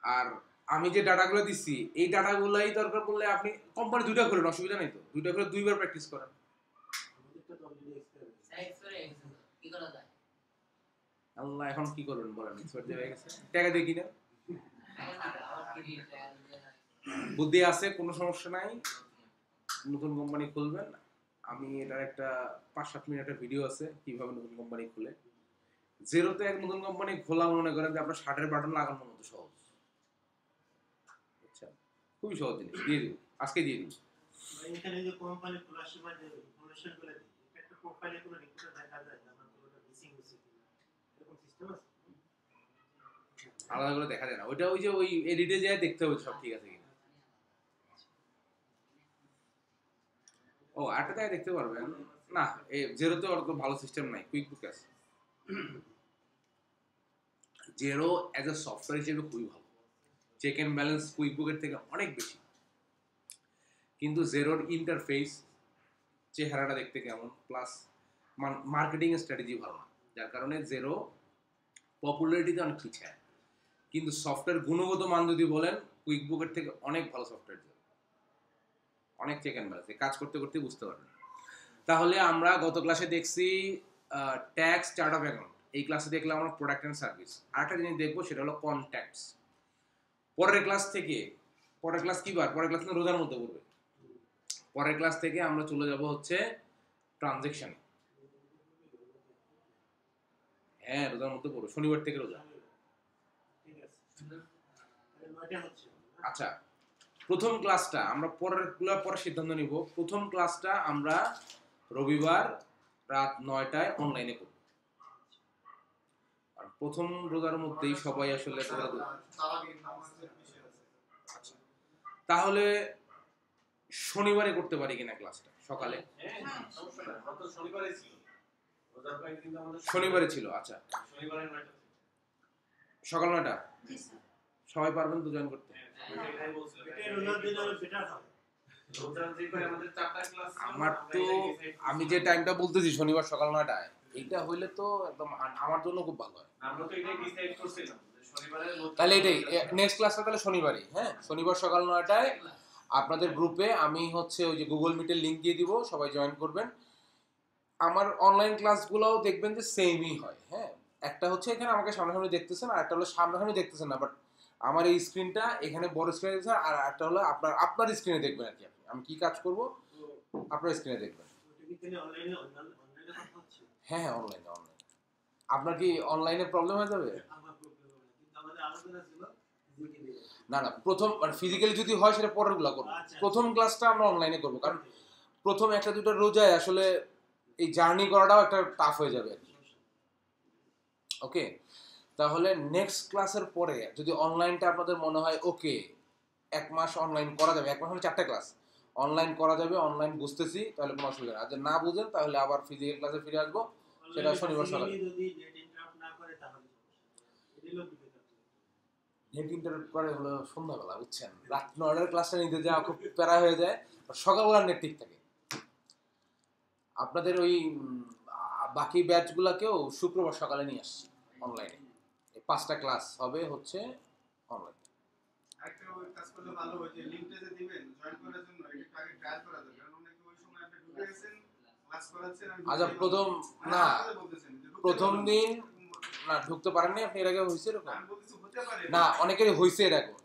আর আমি যে ডাটাগুলো দিচ্ছি এই ডাটাগুলোই দরকার পড়লে আপনি কোম্পানি 2টা করেন, অসুবিধা নেই তো, 2টা করে 2বার প্র্যাকটিস করেন। আল্লাহ, এখন কি করবেন বলেন? এক্সপার্ট হয়ে গেছে, টাকা দিয়ে কিনে বুদ্ধি আছে, কোনো সমস্যা নাই। নতুন কোম্পানি খুলবেন, আমি এটার একটা 5-7 মিনিটের ভিডিও আছে কিভাবে নতুন কোম্পানি খুলে। জেরোতে এক নতুন কোম্পানি খোলা মনে করেন যে আপনার শার্টের বাটন লাগানোর মতো সহজ। আচ্ছা, খুবই সহজ জিনিস, দিয়ে দিব, আজকে দিয়ে দিব। এখানে যে কোম্পানি খোলার সময় যে ইনফরমেশন গুলো দিই, একটা প্রোফাইলে কোনো রিপোর্ট দেখা যায় যে আমার পুরোটা মিসিং হচ্ছে কিনা, এরকম সিস্টেম আছে? আলাদা করে দেখা যায় না, ওইটা ওই যে ওই এডিটে যায় দেখতে হবে সব ঠিক আছে কিনা। ও, আরেকটা জায়গায় দেখতে পারবেন না, এই জেরোতে অত ভালো সিস্টেম নাই, কুইক বুক আছে। জেরো অ্যাজ এ সফটওয়্যার হিসেবে খুবই ভালো, চেক এন্ড ব্যালেন্স কুইক বুকের থেকে অনেক বেশি। কিন্তু জেরোর ইন্টারফেস চেহারাটা দেখতে কেমন, প্লাস মার্কেটিং স্ট্র্যাটেজি ভালো না, যার কারণে জেরো পপুলারিটিতে অনেক পিছায়। কিন্তু সফটওয়্যার গুণগত মান যদি বলেন কুইক বুকের থেকে অনেক ভালো সফটওয়্যার, অনেক চেক এন্ড ব্যালেন্স কাজ করতে করতে বুঝতে পারবেন। তাহলে আমরা গত ক্লাসে দেখছি ট্যাক্স, চার্ট অফ অ্যাকাউন্ট। এই ক্লাসে দেখলাম আমরা প্রোডাক্ট অ্যান্ড সার্ভিস। আরেকটা জিনিস দেখবো সেটা হলো কন্ট্যাক্টস। পরের ক্লাস কি বার? পরের ক্লাস কিন্তু রোজার মধ্যে পড়বে। পরের ক্লাস থেকে আমরা চলে যাব হচ্ছে ট্রানজেকশনে। হ্যাঁ, রোজার মধ্যে পড়বে, শনিবার থেকে রোজা। ঠিক আছে, তাহলে 9টা হচ্ছে। আচ্ছা, প্রথম ক্লাসটা আমরা পরে সিদ্ধান্ত নিব। প্রথম ক্লাসটা আমরা রবিবার রাত 9টায় অনলাইনে করব। প্রথম রোজার মধ্যেই সবাই আসলে আচ্ছা, তাহলে শনিবারে করতে পারি কিনা ক্লাসটা সকালে? শনিবারে ছিল, আচ্ছা সকাল 9টা। জি স্যার। সবাই পারবেন তো জয়েন করতে? আমার তো আমি যে টাইমটা বলতেছি শনিবার সকাল 9টায়, এইটা হইলে তো একদম আমার জন্য খুব ভালো হয়। তাহলে এটাই নেক্সট ক্লাসটা তাহলে শনিবারই, হ্যাঁ শনিবার সকাল 9টায় আপনাদের গ্রুপে আমি হচ্ছে ওই যে গুগল মিটের লিংক দিয়ে দিব, সবাই জয়েন করবেন। আমার অনলাইন ক্লাসগুলোও দেখবেন যে সেমই হয়, হ্যাঁ একটা হচ্ছে এখানে আমাকে সামনাসামনি দেখতেছেন, আর একটা হলো সামনাসামনি দেখতেছেন না, বাট আমার এই স্ক্রিনটা এখানে বড় স্ক্রিনে দেখতেছেন, আর একটা হলো আপনার স্ক্রিনে দেখবেন আর কি, আমি কি কাজ করব আপনার স্ক্রিনে দেখবেন। হ্যাঁ হ্যাঁ অনলাইনে আপনার কি অনলাইনে প্রবলেম হয়ে যাবে? না না, প্রথম মানে ফিজিক্যালি যদি হয় সেটা পরেরগুলো করবো, প্রথম ক্লাসটা আমরা অনলাইনে করবো, কারণ প্রথম একটা দুটো রোজায় আসলে এই জার্নি করাটাও একটা টাফ হয়ে যাবে আর কি। ওকে, তাহলে নেক্সট ক্লাসের পরে যদি অনলাইনটা আপনাদের মনে হয় ওকে 1 মাস অনলাইন করা যাবে, 1 মাস হলে 4টা ক্লাস অনলাইন করা যাবে, অনলাইন বুঝতেছি, তাহলে কোনো অসুবিধা নেই। আর যদি না বুঝেন তাহলে আবার ফিজিক্যাল ক্লাসে ফিরে আসবো, সেটা শনিবার সকালে। নেট ইন্টারনেট করে হলো সন্ধ্যাবেলা, বুঝছেন, রাত 9টার ক্লাসটা নিতে যাওয়া খুব প্যারা হয়ে যায়, সকালবেলা নেট ঠিক থাকে। আপনাদের ওই বাকি ব্যাচগুলোকেও শুক্রবার সকালে নিয়ে আসছি অনলাইনে, 5টা ক্লাস হবে হচ্ছে অনলাইন। একটা ওই কাজ করলে ভালো হয় যে লিংকটা যে দিবেন জয়েন করার জন্য এটা আগে ট্রায়াল করা যাবে, কারণ অনেকে ওই সময় আপনি ঢুকে গেছেন ক্লাস করাচ্ছেন আর আচ্ছা প্রথম দিন না ঢুকতে পারেননি আপনি, এর আগে হয়েছে এরকম? না অনেকেরই হয়েছে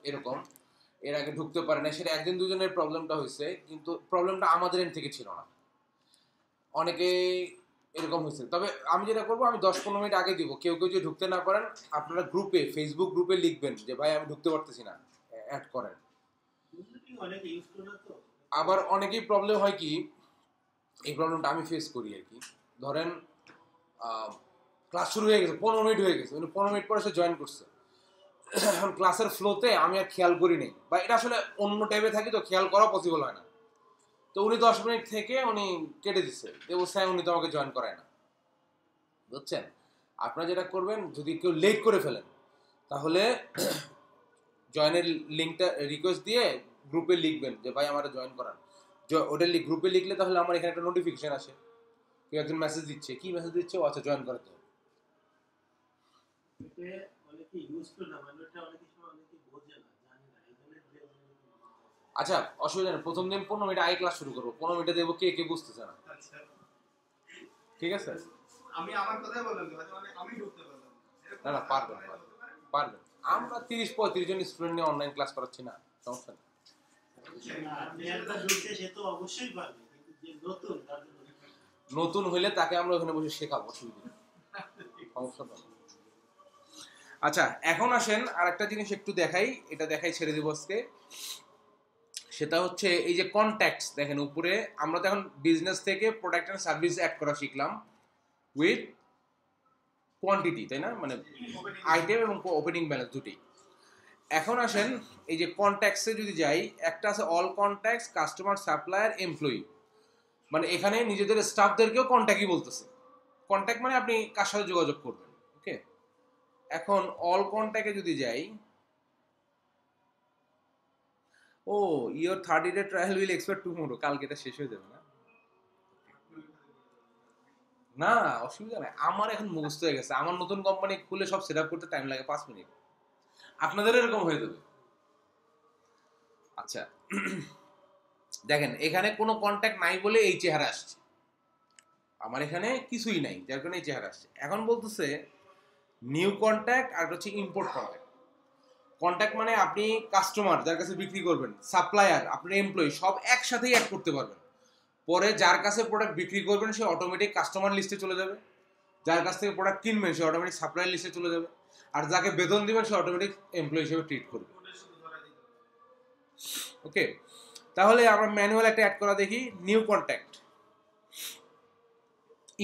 এরকম এর আগে ঢুকতে পারে না, সেটা একদিন দুজনের প্রবলেমটা হয়েছে, কিন্তু প্রবলেমটা আমাদের এন্ড থেকে ছিল না, অনেকে এরকম হয়েছে। তবে আমি যেটা করবো, আমি 10-15 মিনিট আগে দিব, কেউ কেউ যদি ঢুকতে না পারেন আপনারা গ্রুপে ফেসবুক গ্রুপে লিখবেন যে ভাই আমি ঢুকতে পারতেছি না, অ্যাড করেন। আবার অনেকেই প্রবলেম হয় কি, এই প্রবলেমটা আমি ফেস করি আর কি, ধরেন ক্লাস শুরু হয়ে গেছে, 15 মিনিট হয়ে গেছে, 15 মিনিট পরে সে জয়েন করছে, এখন ক্লাসের ফ্লোতে আমি আর খেয়াল করি নাই, বা এটা আসলে অন্য ট্যাবে থাকি তো খেয়াল করা পসিবল হয় না, তো উনি 10 মিনিট থেকে উনি কেটে দিচ্ছে, উনি তো আমাকে জয়েন করায় না, বুঝছেন। আপনারা যেটা করবেন, যদি কেউ লেট করে ফেলেন তাহলে জয়েনের লিঙ্কটা রিকোয়েস্ট দিয়ে গ্রুপে লিখবেন যে ভাই আমার জয়েন করান, ওটা গ্রুপে লিখলে তাহলে আমার এখানে একটা নোটিফিকেশন আসে, কেউ একজন মেসেজ দিচ্ছে, কি মেসেজ দিচ্ছে, ও আচ্ছা জয়েন করাতে হবে। আচ্ছা অসুবিধা নেই, প্রথম দিন 15 মিনিট আগে ক্লাস শুরু করবো, 15 মিনিটে দেবো কে কে বুঝতেছে না, ঠিক আছে? আমি আমার কথাই বললাম মানে আমি ঢুকতে পারলাম না না পারবেন, আমরা 30-35 জন স্টুডেন্ট নিয়ে অনলাইন ক্লাস করাচ্ছি না, সমস্যা নেই। নতুন হইলে তাকে আমরা ওখানে বসে শেখাবো, অসুবিধা নেই, সমস্যা নেই। আচ্ছা এখন আসেন আরেকটা জিনিস একটু দেখাই, এটা দেখাই ছেড়ে দিব আজকে, সেটা হচ্ছে এই যে কন্ট্যাক্টস দেখেন উপরে, আমরা তো এখন বিজনেস থেকে প্রোডাক্ট এন্ড সার্ভিস অ্যাড করা শিখলাম উইথ কোয়ান্টিটি, তাই না, মানে আইটেম এবং ওপেনিং ব্যালেন্স দুটোই। এখন আসেন এই যে কন্ট্যাক্টসে যদি যাই, একটা আছে all contacts, customer, supplier, employee, মানে এখানে নিজেদের স্টাফদেরকেও কন্ট্যাক্টই বলতেছে, কন্ট্যাক্ট মানে আপনি কার সাথে যোগাযোগ করবেন, ওকে। এখন অল কন্ট্যাক্টে যদি যাই, oh your 30-day trial will expire tomorrow, কালকে এটা শেষ হয়ে যাবে না, না অসুবিধা নাই, আমার এখন মুখস্থ হয়ে গেছে, আমার নতুন কোম্পানি খুলে সব সেট আপ করতে টাইম লাগে 5 মিনিট, আপনাদের এরকম হয়ে যাবে। আচ্ছা দেখেন এখানে কোনো কন্ট্যাক্ট নাই বলে এই চেহারা আসছে, আমার এখানে কিছুই নাই যার কারণে এই চেহারা আসছে। এখন বলতেছে নিউ কন্ট্যাক্ট আর হচ্ছে ইম্পোর্ট কন্ট্যাক্ট। কন্ট্যাক্ট মানে আপনি কাস্টমার যার কাছে বিক্রি করবেন, সাপ্লায়ার আপনার এমপ্লয়ি, সব একসাথেই অ্যাড করতে পারবেন, পরে যার কাছে প্রোডাক্ট বিক্রি করবেন সে অটোমেটিক কাস্টমার লিস্টে চলে যাবে, যার কাছ থেকে প্রোডাক্ট কিনবেন সে অটোমেটিক সাপ্লায়ার লিস্টে চলে যাবে, আর যাকে বেতন দিবেন সে অটোমেটিক এমপ্লয়ি হিসেবে ট্রিট করবে, ওকে। তাহলে আমরা ম্যানুয়াল একটা অ্যাড করা দেখি, নিউ কন্ট্যাক্ট,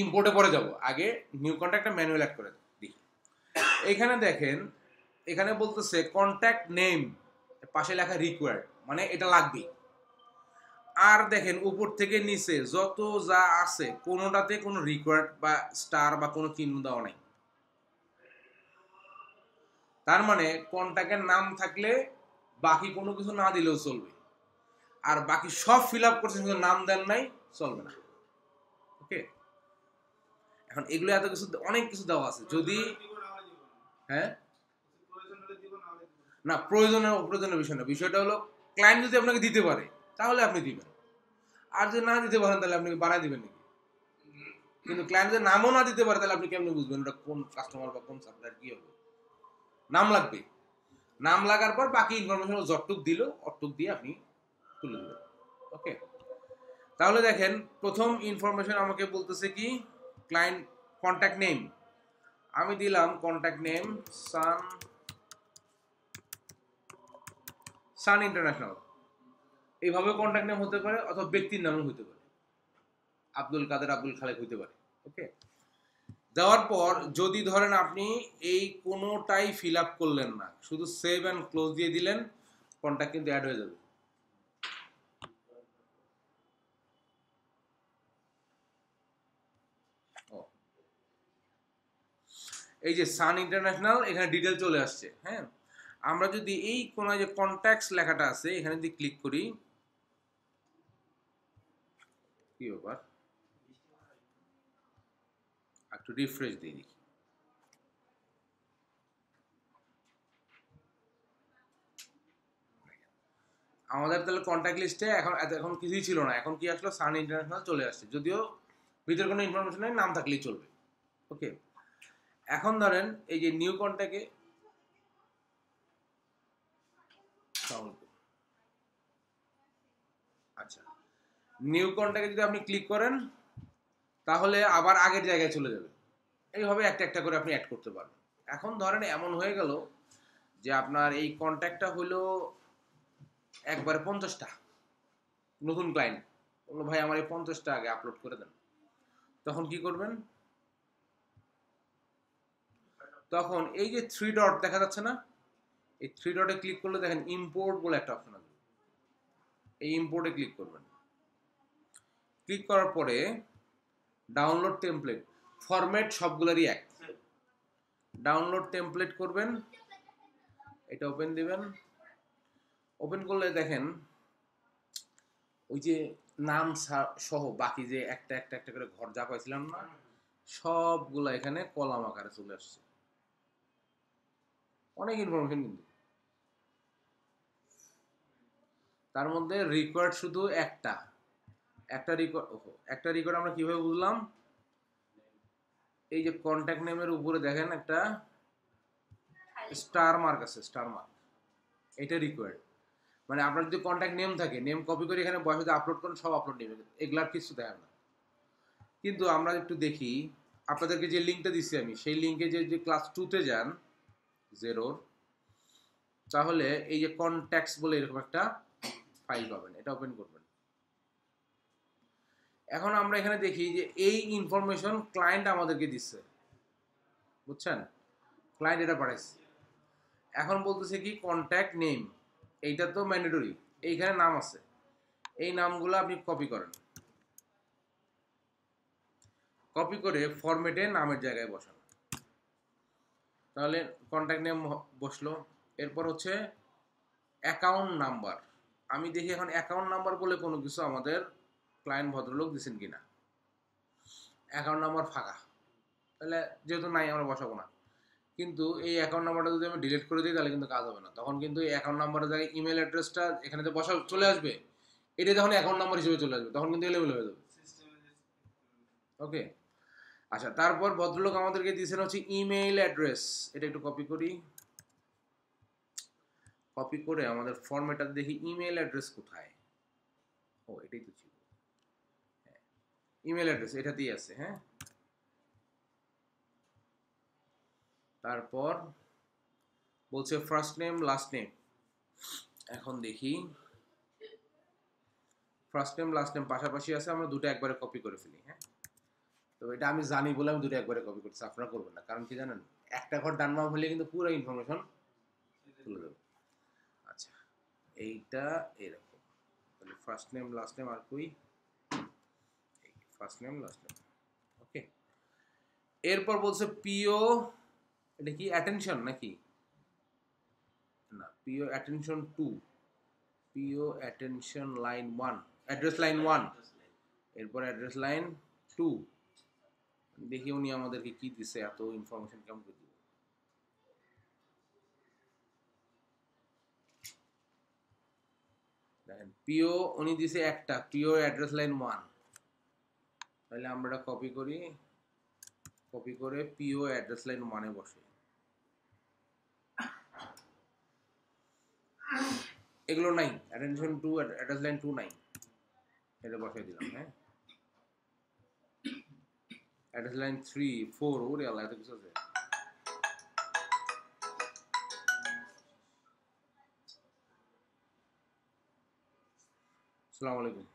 ইম্পোর্টে পরে যাব, আগে নিউ কন্ট্যাক্টটা ম্যানুয়াল অ্যাড করে দেখি। এখানে দেখেন, এখানে বলতেছে কন্ট্যাক্ট নেম, পাশে লেখা রিকোয়ার্ড, মানে এটা লাগবে। আর দেখেন উপর থেকে নিচে যত যা আছে কোনোটাতে কোনো রিকোয়ার্ড বা স্টার বা কোনো চিহ্ন দেওয়া নাই। তার মানে কন্ট্যাক্টের নাম থাকলে বাকি কোনো কিছু না দিলেও চলবে, আর বাকি সব ফিল আপ করছেন কিন্তু নাম দেন নাই, চলবে না। ওকে, এখন এগুলো এত কিছু, অনেক কিছু দেওয়া আছে। যদি হ্যাঁ না, প্রয়োজনের বিষয় না, বিষয়টা হলো ক্লায়েন্ট যদি আপনাকে দিতে পারে তাহলে আপনি দিবেন, আর যদি না দিতে পারেন তাহলে আপনি বানাই দিবেন নাকি? কিন্তু ক্লায়েন্ট যদি নামও না দিতে পারে তাহলে আপনি কেমনে বুঝবেন ওটা কোন কাস্টমার বা কোন সাপ্লায়ার কি হবে? নাম লাগবে, নাম লাগার পর বাকি ইনফরমেশন যতটুক দিল অতটুক দিয়ে আপনি তুলে দেবেন। ওকে, তাহলে দেখেন প্রথম ইনফরমেশন আমাকে বলতেছে কি, ক্লায়েন্ট কন্ট্যাক্ট নেম, আমি দিলাম কন্ট্যাক্ট নেম সান ইন্টারন্যাশনাল। এইভাবে কন্ট্যাক্ট নেম হতে পারে, অথবা ব্যক্তির নামও হতে পারে, আব্দুল কাদের, আব্দুল খালেক হতে পারে। ওকে, দেওয়ার পর যদি ধরেন আপনি এই কোনোটাই ফিল আপ করলেন না, শুধু সেভ অ্যান্ড ক্লোজ দিয়ে দিলেন, কন্ট্যাক্ট কিন্তু অ্যাড হয়ে যাবে। এই যে সান ইন্টারন্যাশনাল, এখানে ডিটেল চলে আসছে। হ্যাঁ, আমরা যদি এই কোন যে কন্ট্যাক্টস লেখাটা আছে এখানে যদি ক্লিক করি, কি ব্যাপার, একটু রিফ্রেশ দিয়ে দেখি। আমাদের তাহলে কন্ট্যাক্ট লিস্টে এখন কিছুই ছিল না, এখন কি আসলো, সান ইন্টারন্যাশনাল চলে আসছে, যদিও ভিতরে কোনো ইনফরমেশন নেই, নাম থাকলেই চলবে। ওকে, এখন ধরেন এই যে নিউ কন্ট্যাক্টে, আচ্ছা, নিউ কন্ট্যাক্টে যদি আপনি ক্লিক করেন তাহলে আবার আগের জায়গায় চলে যাবে। এইভাবে একটা একটা করে আপনি অ্যাড করতে পারবেন। এখন ধরেন এমন হয়ে গেল যে আপনার এই কন্ট্যাক্টটা হলো একবারে 50টা, নতুন ক্লায়েন্ট বললো ভাই আমার এই 50টা আগে আপলোড করে দেন, তখন কি করবেন, তখন এই যে 3 ডট দেখা যাচ্ছে না, এই 3 ডটে ক্লিক করলে দেখেন ইম্পোর্ট বলে একটা অপশন আছে, এই ইম্পোর্টে ক্লিক করবেন। ক্লিক করার পরে ডাউনলোড টেমপ্লেট, ফরম্যাট সবগুলোরই এক, ডাউনলোড টেমপ্লেট করবেন, এটা ওপেন দিবেন। ওপেন করলে দেখেন ওই যে নাম সহ বাকি যে একটা একটা একটা করে ঘর যা পাইছিলাম না, সবগুলো এখানে কলাম আকারে চলে আসছে। অনেক ইনফরমেশন কিন্তু, তার মধ্যে রিকোয়ার্ড শুধু একটা রিকোয়ার্ড আমরা কিভাবে বুঝলাম, এই যে কন্ট্যাক্ট নেমের উপরে দেখেন একটা স্টার মার্ক আছে, স্টার মার্ক, এটা রিকোয়ার্ড। মানে আপনার যদি কন্ট্যাক্ট নেম থাকে, নেম কপি করে এখানে বয়সে আপলোড করেন, সব আপলোড নেবে, এগুলার কিছু দেখেন না। কিন্তু আমরা একটু দেখি, আপনাদেরকে যে লিঙ্কটা দিচ্ছি আমি, সেই লিঙ্কে যে ক্লাস 2-তে যান জেরোর, তাহলে এই যে কন্ট্যাক্টস বলে এরকম একটা ফাইল পাবেন, এটা ওপেন করবেন। এখন আমরা এখানে দেখি যে এই ইনফরমেশন ক্লায়েন্ট আমাদেরকে দিচ্ছে, বুঝছেন, ক্লায়েন্ট এটা পাঠাইছে। এখন বলতেছে কি কন্ট্যাক্ট নেম, এইটা তো ম্যান্ডেটরি, এইখানে নাম আছে, এই নামগুলো আপনি কপি করেন, কপি করে ফরম্যাটে নামের জায়গায় বসান, তাহলে কন্ট্যাক্ট নেম বসলো। এরপর হচ্ছে অ্যাকাউন্ট নাম্বার, আমি দেখি এখন অ্যাকাউন্ট নাম্বার বলে কোনো কিছু আমাদের ক্লায়েন্ট ভদ্রলোক দিচ্ছেন কিনা, অ্যাকাউন্ট নাম্বার ফাঁকা, তাহলে যেহেতু নাই আমরা বসাবো না। কিন্তু এই অ্যাকাউন্ট নাম্বারটা যদি আমি ডিলিট করে দিই তাহলে কিন্তু কাজ হবে না, তখন কিন্তু এই অ্যাকাউন্ট নাম্বারের জায়গায় ইমেল অ্যাড্রেসটা এখানে তো বসা চলে আসবে, এটা যখন অ্যাকাউন্ট নাম্বার হিসেবে চলে আসবে তখন কিন্তু এলেবেল হয়ে যাবে। ওকে, আচ্ছা, তারপর ভদ্রলোক আমাদেরকে দিয়েছেন হচ্ছে ইমেইল অ্যাড্রেস, এটা একটু কপি করি, কপি করে আমাদের ফরম্যাটটা দেখি ইমেল অ্যাড্রেস কোথায়, ও এটাই তো ছিল, হ্যাঁ ইমেল অ্যাড্রেস এটাতেই আছে। হ্যাঁ, তারপর বলছে ফার্স্ট নেম লাস্ট নেম, এখন দেখি ফার্স্ট নেম লাস্ট নেম পাশাপাশি আছে, আমরা দুটো একবারে কপি করে ফেলি। হ্যাঁ, তো এটা আমি জানি বলে আমি দুটো একবারে কপি করছি, আপনারা করবেন না, কারণ কি জানেন, একটা ঘর ডান বাম হলে কিন্তু পুরো ইনফরমেশন তুলে দেবে। আচ্ছা, এইটা এরকম, তাহলে ফার্স্ট নেম লাস্ট নেম আর কই, ফার্স্ট নেম লাস্ট নেম, ওকে। এরপর বলছে পিও, এটা কি অ্যাটেনশন নাকি না, পিও অ্যাটেনশন 2, পিও অ্যাটেনশন লাইন 1, অ্যাড্রেস লাইন 1, এরপর অ্যাড্রেস লাইন 2। দেখি উনি আমাদেরকে কি দিছে, এত ইনফরমেশন কেমন করে দিবে। দেখেন পিও উনি দিছে একটা, পিও অ্যাড্রেস লাইন 1, তাহলে আমরা এটা কপি করি, কপি করে পিও অ্যাড্রেস লাইন 1 এ বসে, এগুলো নাই, অ্যাটেনশন 2 অ্যাড্রেস লাইন 2 নাই, এটা বসাই দিলাম। হ্যাঁ, অ্যাড্রেস লাইন 3 4, ওরে আল্লাহ এত কিছু আছে। আসসালামু আলাইকুম,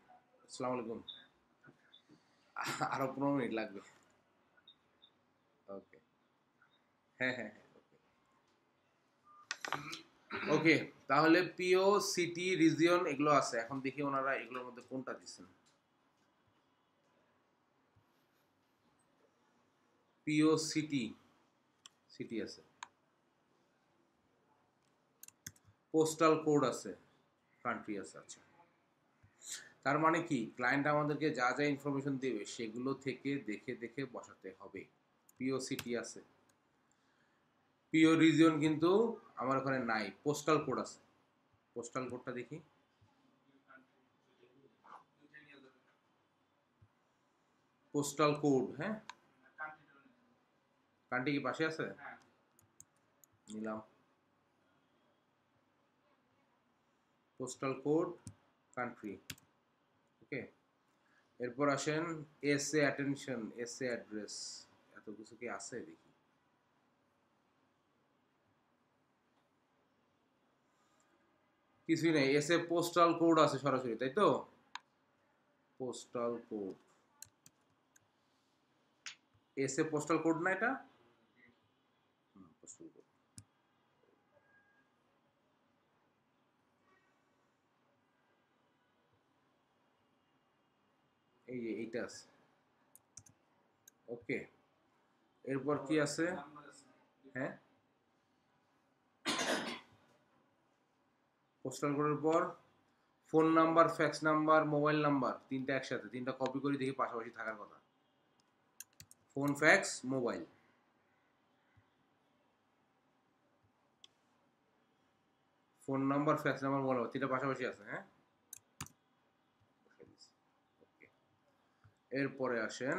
আসসালামু আলাইকুম, আরো 15 মিনিট লাগবে। ওকে, হ্যাঁ হ্যাঁ ওকে, ওকে। তাহলে পিও সিটি রিজিয়ন এগুলো আছে, এখন দেখি ওনারা এগুলোর মধ্যে কোনটা দিচ্ছেন। পিও সিটি, সিটি আছে, পোস্টাল কোড আছে, কান্ট্রি আছে। আচ্ছা, তার মানে কি ক্লায়েন্ট আমাদেরকে যা যা ইনফরমেশন দেবে সেগুলো থেকে দেখে দেখে বসাতে হবে। পিও সিটি আছে, পিও রিজিয়ন কিন্তু আমার ওখানে নাই, পোস্টাল কোড আছে, পোস্টাল কোডটা দেখি, পোস্টাল কোড, হ্যাঁ কান্ট্রি কি পাশে আছে, নিলাম পোস্টাল কোড কান্ট্রি, ওকে। এরপর আসেন এসএ অ্যাটেনশন, এসএ অ্যাড্রেস, এত কিছু কি আছে দেখি, কিছুই নেই, এসএ পোস্টাল কোড আছে সরাসরি, তাই তো, postal code, SA postal code না এটা, পোস্টাল কোড, এই যে এইটা আছে, ওকে। এরপর কি আছে, হ্যাঁ পোস্টাল কোডের পর phone number, fax number, mobile number, তিনটা একসাথে, তিনটা কপি করে দেখি পাশাপাশি থাকার কথা, phone fax mobile, phone number fax number mobile number, তিনটা পাশাপাশি আছে, হ্যাঁ ওকে। এরপরে আসেন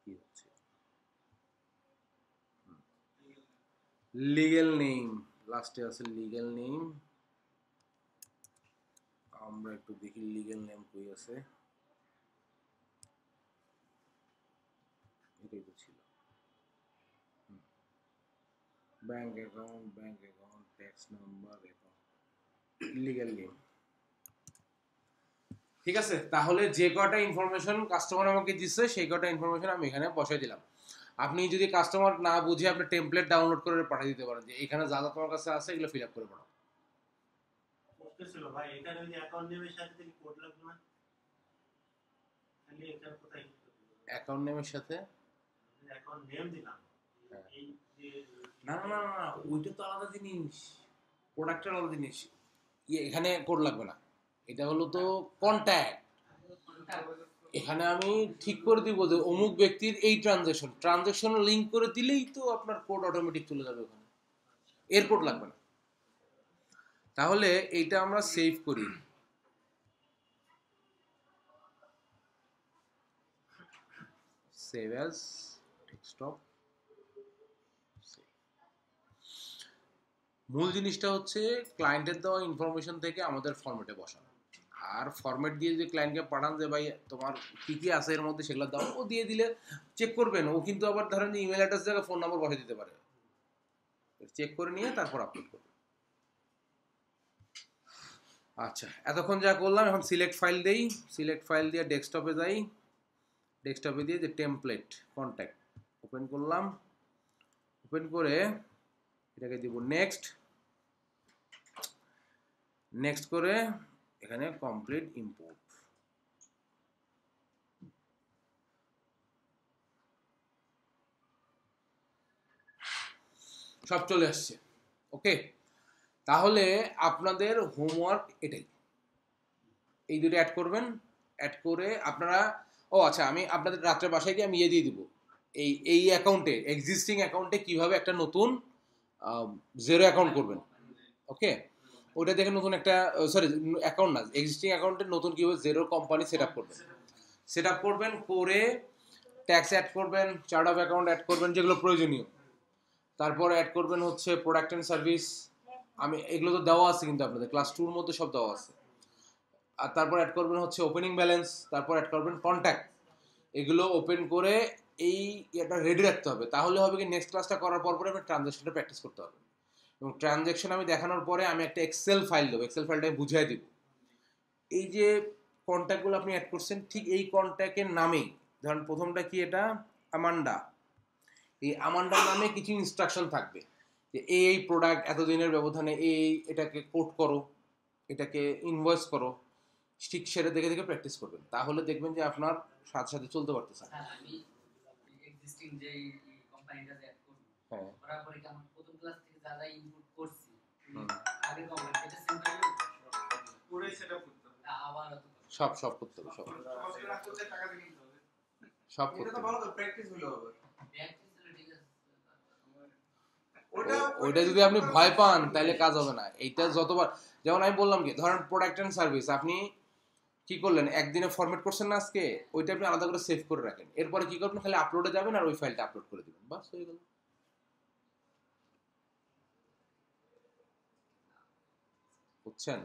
কি হচ্ছে, লিগ্যাল নেম, লাস্টে আছে লিগ্যাল নেম, আমরা একটু দেখি লিগ্যাল নেম কই আছে, এটাই তো ছিল, bank account, tax number, legal name, ঠিক আছে। তাহলে যে কটা ইনফরমেশন কাস্টমার আমাকে দিচ্ছে সেই কটা ইনফরমেশন আমি এখানে বসাই দিলাম। আপনি যদি কাস্টমার না বুঝে আপনি টেমপ্লেট ডাউনলোড করে পাঠিয়ে দিতে পারেন, যে এখানে যা যা তোমার কাছে আছে এগুলো ফিল আপ করে পাঠাও। ছিল ভাই, এখানে ওই যে অ্যাকাউন্ট নেমের সাথে থেকে কোড লাগবে না, খালি এখানে কোথায় হিট করতে হবে, অ্যাকাউন্ট নেমের সাথে অ্যাকাউন্ট নেম দিলাম, হ্যাঁ। এই যে না না না না, ওইটা তো আলাদা জিনিস, প্রোডাক্টের আলাদা জিনিস, এখানে কোড লাগবে না, এটা হলো তো কন্ট্যাক্ট। এখানে আমি ঠিক করে দিব যে অমুক ব্যক্তির এই ট্রানজাকশন লিংক করে দিলেই তো আপনার কোড অটোমেটিক চলে যাবে ওখানে, এর কোড লাগবে না। তাহলে এইটা আমরা সেভ করি, সেভ অ্যাজ ডেস্কটপ। মূল জিনিসটা হচ্ছে ক্লায়েন্টের দেওয়া ইনফরমেশন থেকে আমাদের ফরম্যাটে বসানো, আর ফরম্যাট দিয়ে যদি ক্লায়েন্টকে পাঠান যে ভাই তোমার কী কী আছে এর মধ্যে সেগুলো দাও, ও দিয়ে দিলে চেক করবেন, ও কিন্তু আবার ধরেন যে ইমেল অ্যাড্রেস জায়গায় ফোন নাম্বার বসে দিতে পারে, চেক করে নিয়ে তারপর আপলোড করবে। আচ্ছা, এতক্ষণ যা করলাম, এখন সিলেক্ট ফাইল দেই, সিলেক্ট ফাইল দিয়ে ডেস্কটপে যাই, ডেস্কটপে দিয়ে যে টেমপ্লেট কন্ট্যাক্ট ওপেন করলাম, ওপেন করে এটাকে দিব নেক্সট করে এখানে কমপ্লিট ইম্পোর্ট। সব চলে আসছে। ওকে, তাহলে আপনাদের হোমওয়ার্ক এটাই, এই দুটো অ্যাড করবেন। অ্যাড করে আপনারা, ও আচ্ছা, আমি আপনাদের রাত্রে বাসায় গিয়ে আমি দিয়ে দিব এই অ্যাকাউন্টে, এক্সিস্টিং অ্যাকাউন্টে কিভাবে একটা নতুন জেরো অ্যাকাউন্ট করবেন। ওকে, ওটা দেখে নতুন একটা, সরি অ্যাকাউন্ট না, এক্সিস্টিং অ্যাকাউন্টে নতুন কিভাবে জেরো কোম্পানি সেট আপ করবেন, করে ট্যাক্স অ্যাড করবেন, চার্ট অফ অ্যাকাউন্ট অ্যাড করবেন যেগুলো প্রয়োজনীয়। তারপর অ্যাড করবেন হচ্ছে প্রোডাক্ট অ্যান্ড সার্ভিস, আমি এগুলো তো দেওয়া আছে কিন্তু আপনাদের ক্লাস 2 এর মধ্যে সব দেওয়া আছে। আর তারপর অ্যাড করবেন হচ্ছে ওপেনিং ব্যালেন্স, তারপর অ্যাড করবেন কন্ট্যাক্ট। এগুলো ওপেন করে এটা রেডি রাখতে হবে, তাহলে হবে কি নেক্সট ক্লাসটা করার পর পরে আপনি ট্রানজ্যাকশনটা প্র্যাকটিস করতে হবে। এবং ট্রানজ্যাকশন আমি দেখানোর পরে আমি একটা এক্সেল ফাইল দেবো, এক্সেল ফাইলটা আমি বুঝিয়ে দিব। এই যে কন্ট্যাক্টগুলো আপনি অ্যাড করছেন, ঠিক এই কন্ট্যাক্টের নামেই, ধরেন প্রথমটা কি, এটা আমান্ডা, এই আমান্ডার নামে কিছু ইনস্ট্রাকশন থাকবে যে এই প্রোডাক্ট এতদিনের ব্যবধানে এটাকে কোড করো, এটাকে ইনভয়েস করো, ঠিক সেটা দেখে দেখে প্র্যাকটিস করবেন, তাহলে দেখবেন যে আপনার সাথে সাথে চলতে পারতেছেন। আমি এক্সিস্টিং যে কোম্পানিটা অ্যাড করব, হ্যাঁ, করার পরে কি আমার প্রথম ক্লাস থেকে যা যা ইনপুট করছি হুম। আগে কোম্পানি এটা সিম্পল পুরোই সেটআপ করতে হবে। আবার সব করতে হবে, সব কষ্ট না করতে টাকা দিয়ে কিনতে হবে। সব এটা করতে তো হবে। ভালো তো প্র্যাকটিস হলো হবে। প্র্যাকটিস হলে ঠিক আছে। ওইটা যদি আপনি ভয় পান তাহলে কাজ হবে না। এইটা যতবার, যেমন আমি বললাম কি, ধরেন প্রোডাক্ট অ্যান্ড সার্ভিস আপনি কি করলেন, একদিনে ফরম্যাট করছেন না আজকে, ওইটা আপনি আলাদা করে সেভ করে রাখেন, এরপরে কি করবেন, খালি আপলোডে যাবেন আর ওই ফাইলটা আপলোড করে দিবেন, বাস হয়ে গেল। বুঝছেন?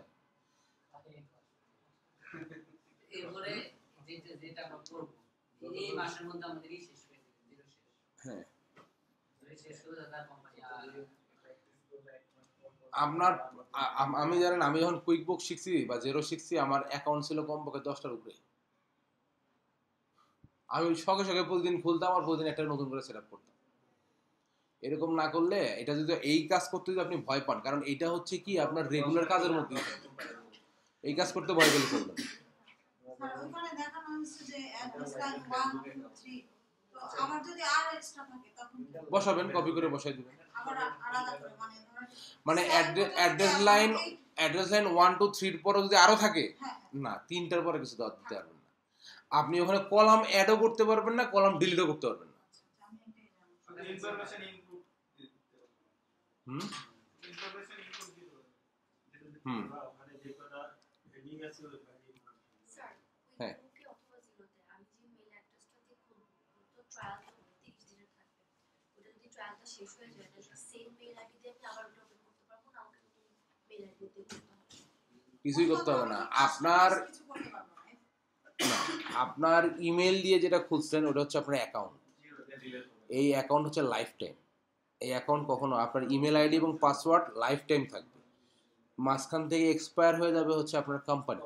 এরপরে যেটা আমরা করব এই মাসের মধ্যে আমাদেরই শেষ হয়ে যাবে, জিরো শেষ। হ্যাঁ, শেষ হয়ে যাবে কোম্পানি আপনার আমি জানেন, আমি যখন কুইক বুক শিখছি বা জেরো শিখছি, আমার অ্যাকাউন্ট ছিল কমপক্ষে 10টার উপরে। আমি সঙ্গে প্রতিদিন খুলতাম আর প্রতিদিন একটা নতুন করে সেট আপ করতাম। এরকম না করলে, এটা যদি এই কাজ করতে যদি আপনি ভয় পান, কারণ এটা হচ্ছে কি আপনার রেগুলার কাজের মধ্যে, এই কাজ করতে ভয় পেলে চলবে না। স্যার ওখানে দেখানো হচ্ছে যে অ্যাড্রেস লাইন 1 2 3, তো আমার যদি আর এক্সট্রা থাকে তখন বসাবেন, কপি করে বসাই দিবেন। আবার আলাদা করে মানে অ্যাড্রেস লাইন 1 2 3 এর পরে যদি আরো থাকে, হ্যাঁ না 3টার পরে কিছু দিতে পারবেন না। আপনি ওখানে কলাম অ্যাডও করতে পারবেন না, কলাম ডিলিটও করতে পারবেন না। আমি এটাই জানি। শুধু ইনফরমেশন ইনপুট দিতে হবে। হুম ইনফরমেশন ইনপুট দিতে হবে। হুম ওখানে যে কটা হেডিং আছে ওই হেডিং স্যার হ্যাঁ। কুইকবুকে অথবা জিরোতে আমি যে মেইল অ্যাড্রেসটা দিয়ে খুলবো, তো ট্রায়াল তো 30 দিনের থাকবে। ওটা যদি ট্রায়ালটা শেষ হয়ে যায়, তাহলে সেম মেইল আইডি দিয়ে আমি আবার ওটা ওপেন করতে পারবো না, আমাকে নতুন মেইল আইডি দিয়ে করতে হবে? কিছুই করতে হবে না। কিছু করতে পারবো না। আপনার ইমেল দিয়ে যেটা খুলছেন ওটা হচ্ছে আপনার অ্যাকাউন্ট। এই অ্যাকাউন্ট হচ্ছে লাইফ টাইম। এই অ্যাকাউন্ট কখনো আপনার ইমেল আইডি এবং পাসওয়ার্ড লাইফ টাইম থাকবে। মাঝখান থেকে এক্সপায়ার হয়ে যাবে হচ্ছে আপনার কোম্পানি।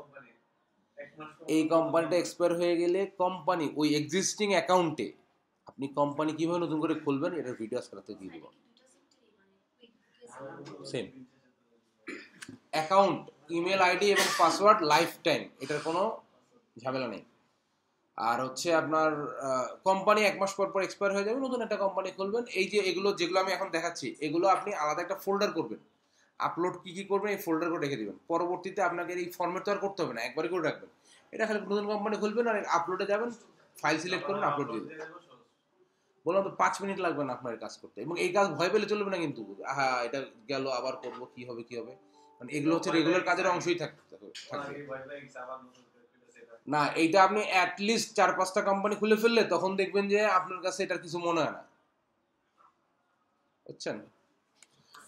এই কোম্পানিটা এক্সপায়ার হয়ে গেলে কোম্পানি ওই এক্সিস্টিং অ্যাকাউন্টে আপনি কোম্পানি কিভাবে নতুন করে খুলবেন এটার ভিডিও আজকে দিয়ে দিব। দুটো সিস্টেমই মানে কুইকবুকে সেম অ্যাকাউন্ট, ইমেল আইডি এবং পাসওয়ার্ড লাইফ টাইম, এটার কোনো ঝামেলা নেই। আর হচ্ছে আপনার কোম্পানি 1 মাস পর পর এক্সপায়ার হয়ে যাবে, নতুন একটা কোম্পানি খুলবেন। এই যে যেগুলো আমি এখন দেখাচ্ছি, এগুলো আপনি আলাদা একটা ফোল্ডার করবেন, আপলোড কি করবেন এই ফোল্ডার করে রেখে দিবেন। পরবর্তীতে আপনাকে এই ফরম্যাট তো আর করতে হবে না, একবারই করে রাখবেন। এটা খালি নতুন কোম্পানি খুলবেন আর আপলোডে যাবেন, ফাইল সিলেক্ট করবেন, আপলোড দিয়ে দেবেন। বললাম তো 5 মিনিট লাগবে না আপনার কাজ করতে। এবং এই কাজ ভয় পেলে চলবে না কিন্তু, হ্যাঁ এটা গেল আবার করবো, কি হবে মানে এগুলো হচ্ছে রেগুলার কাজের অংশই থাকবে না। এইটা আপনি অ্যাটলিস্ট 4-5টা কোম্পানি খুলে ফেললে তখন দেখবেন যে আপনার কাছে এটার কিছু মনে হয় না। বুঝছেন?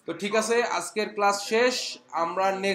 তো ঠিক আছে, আজকের ক্লাস শেষ। আমরা নেক্সট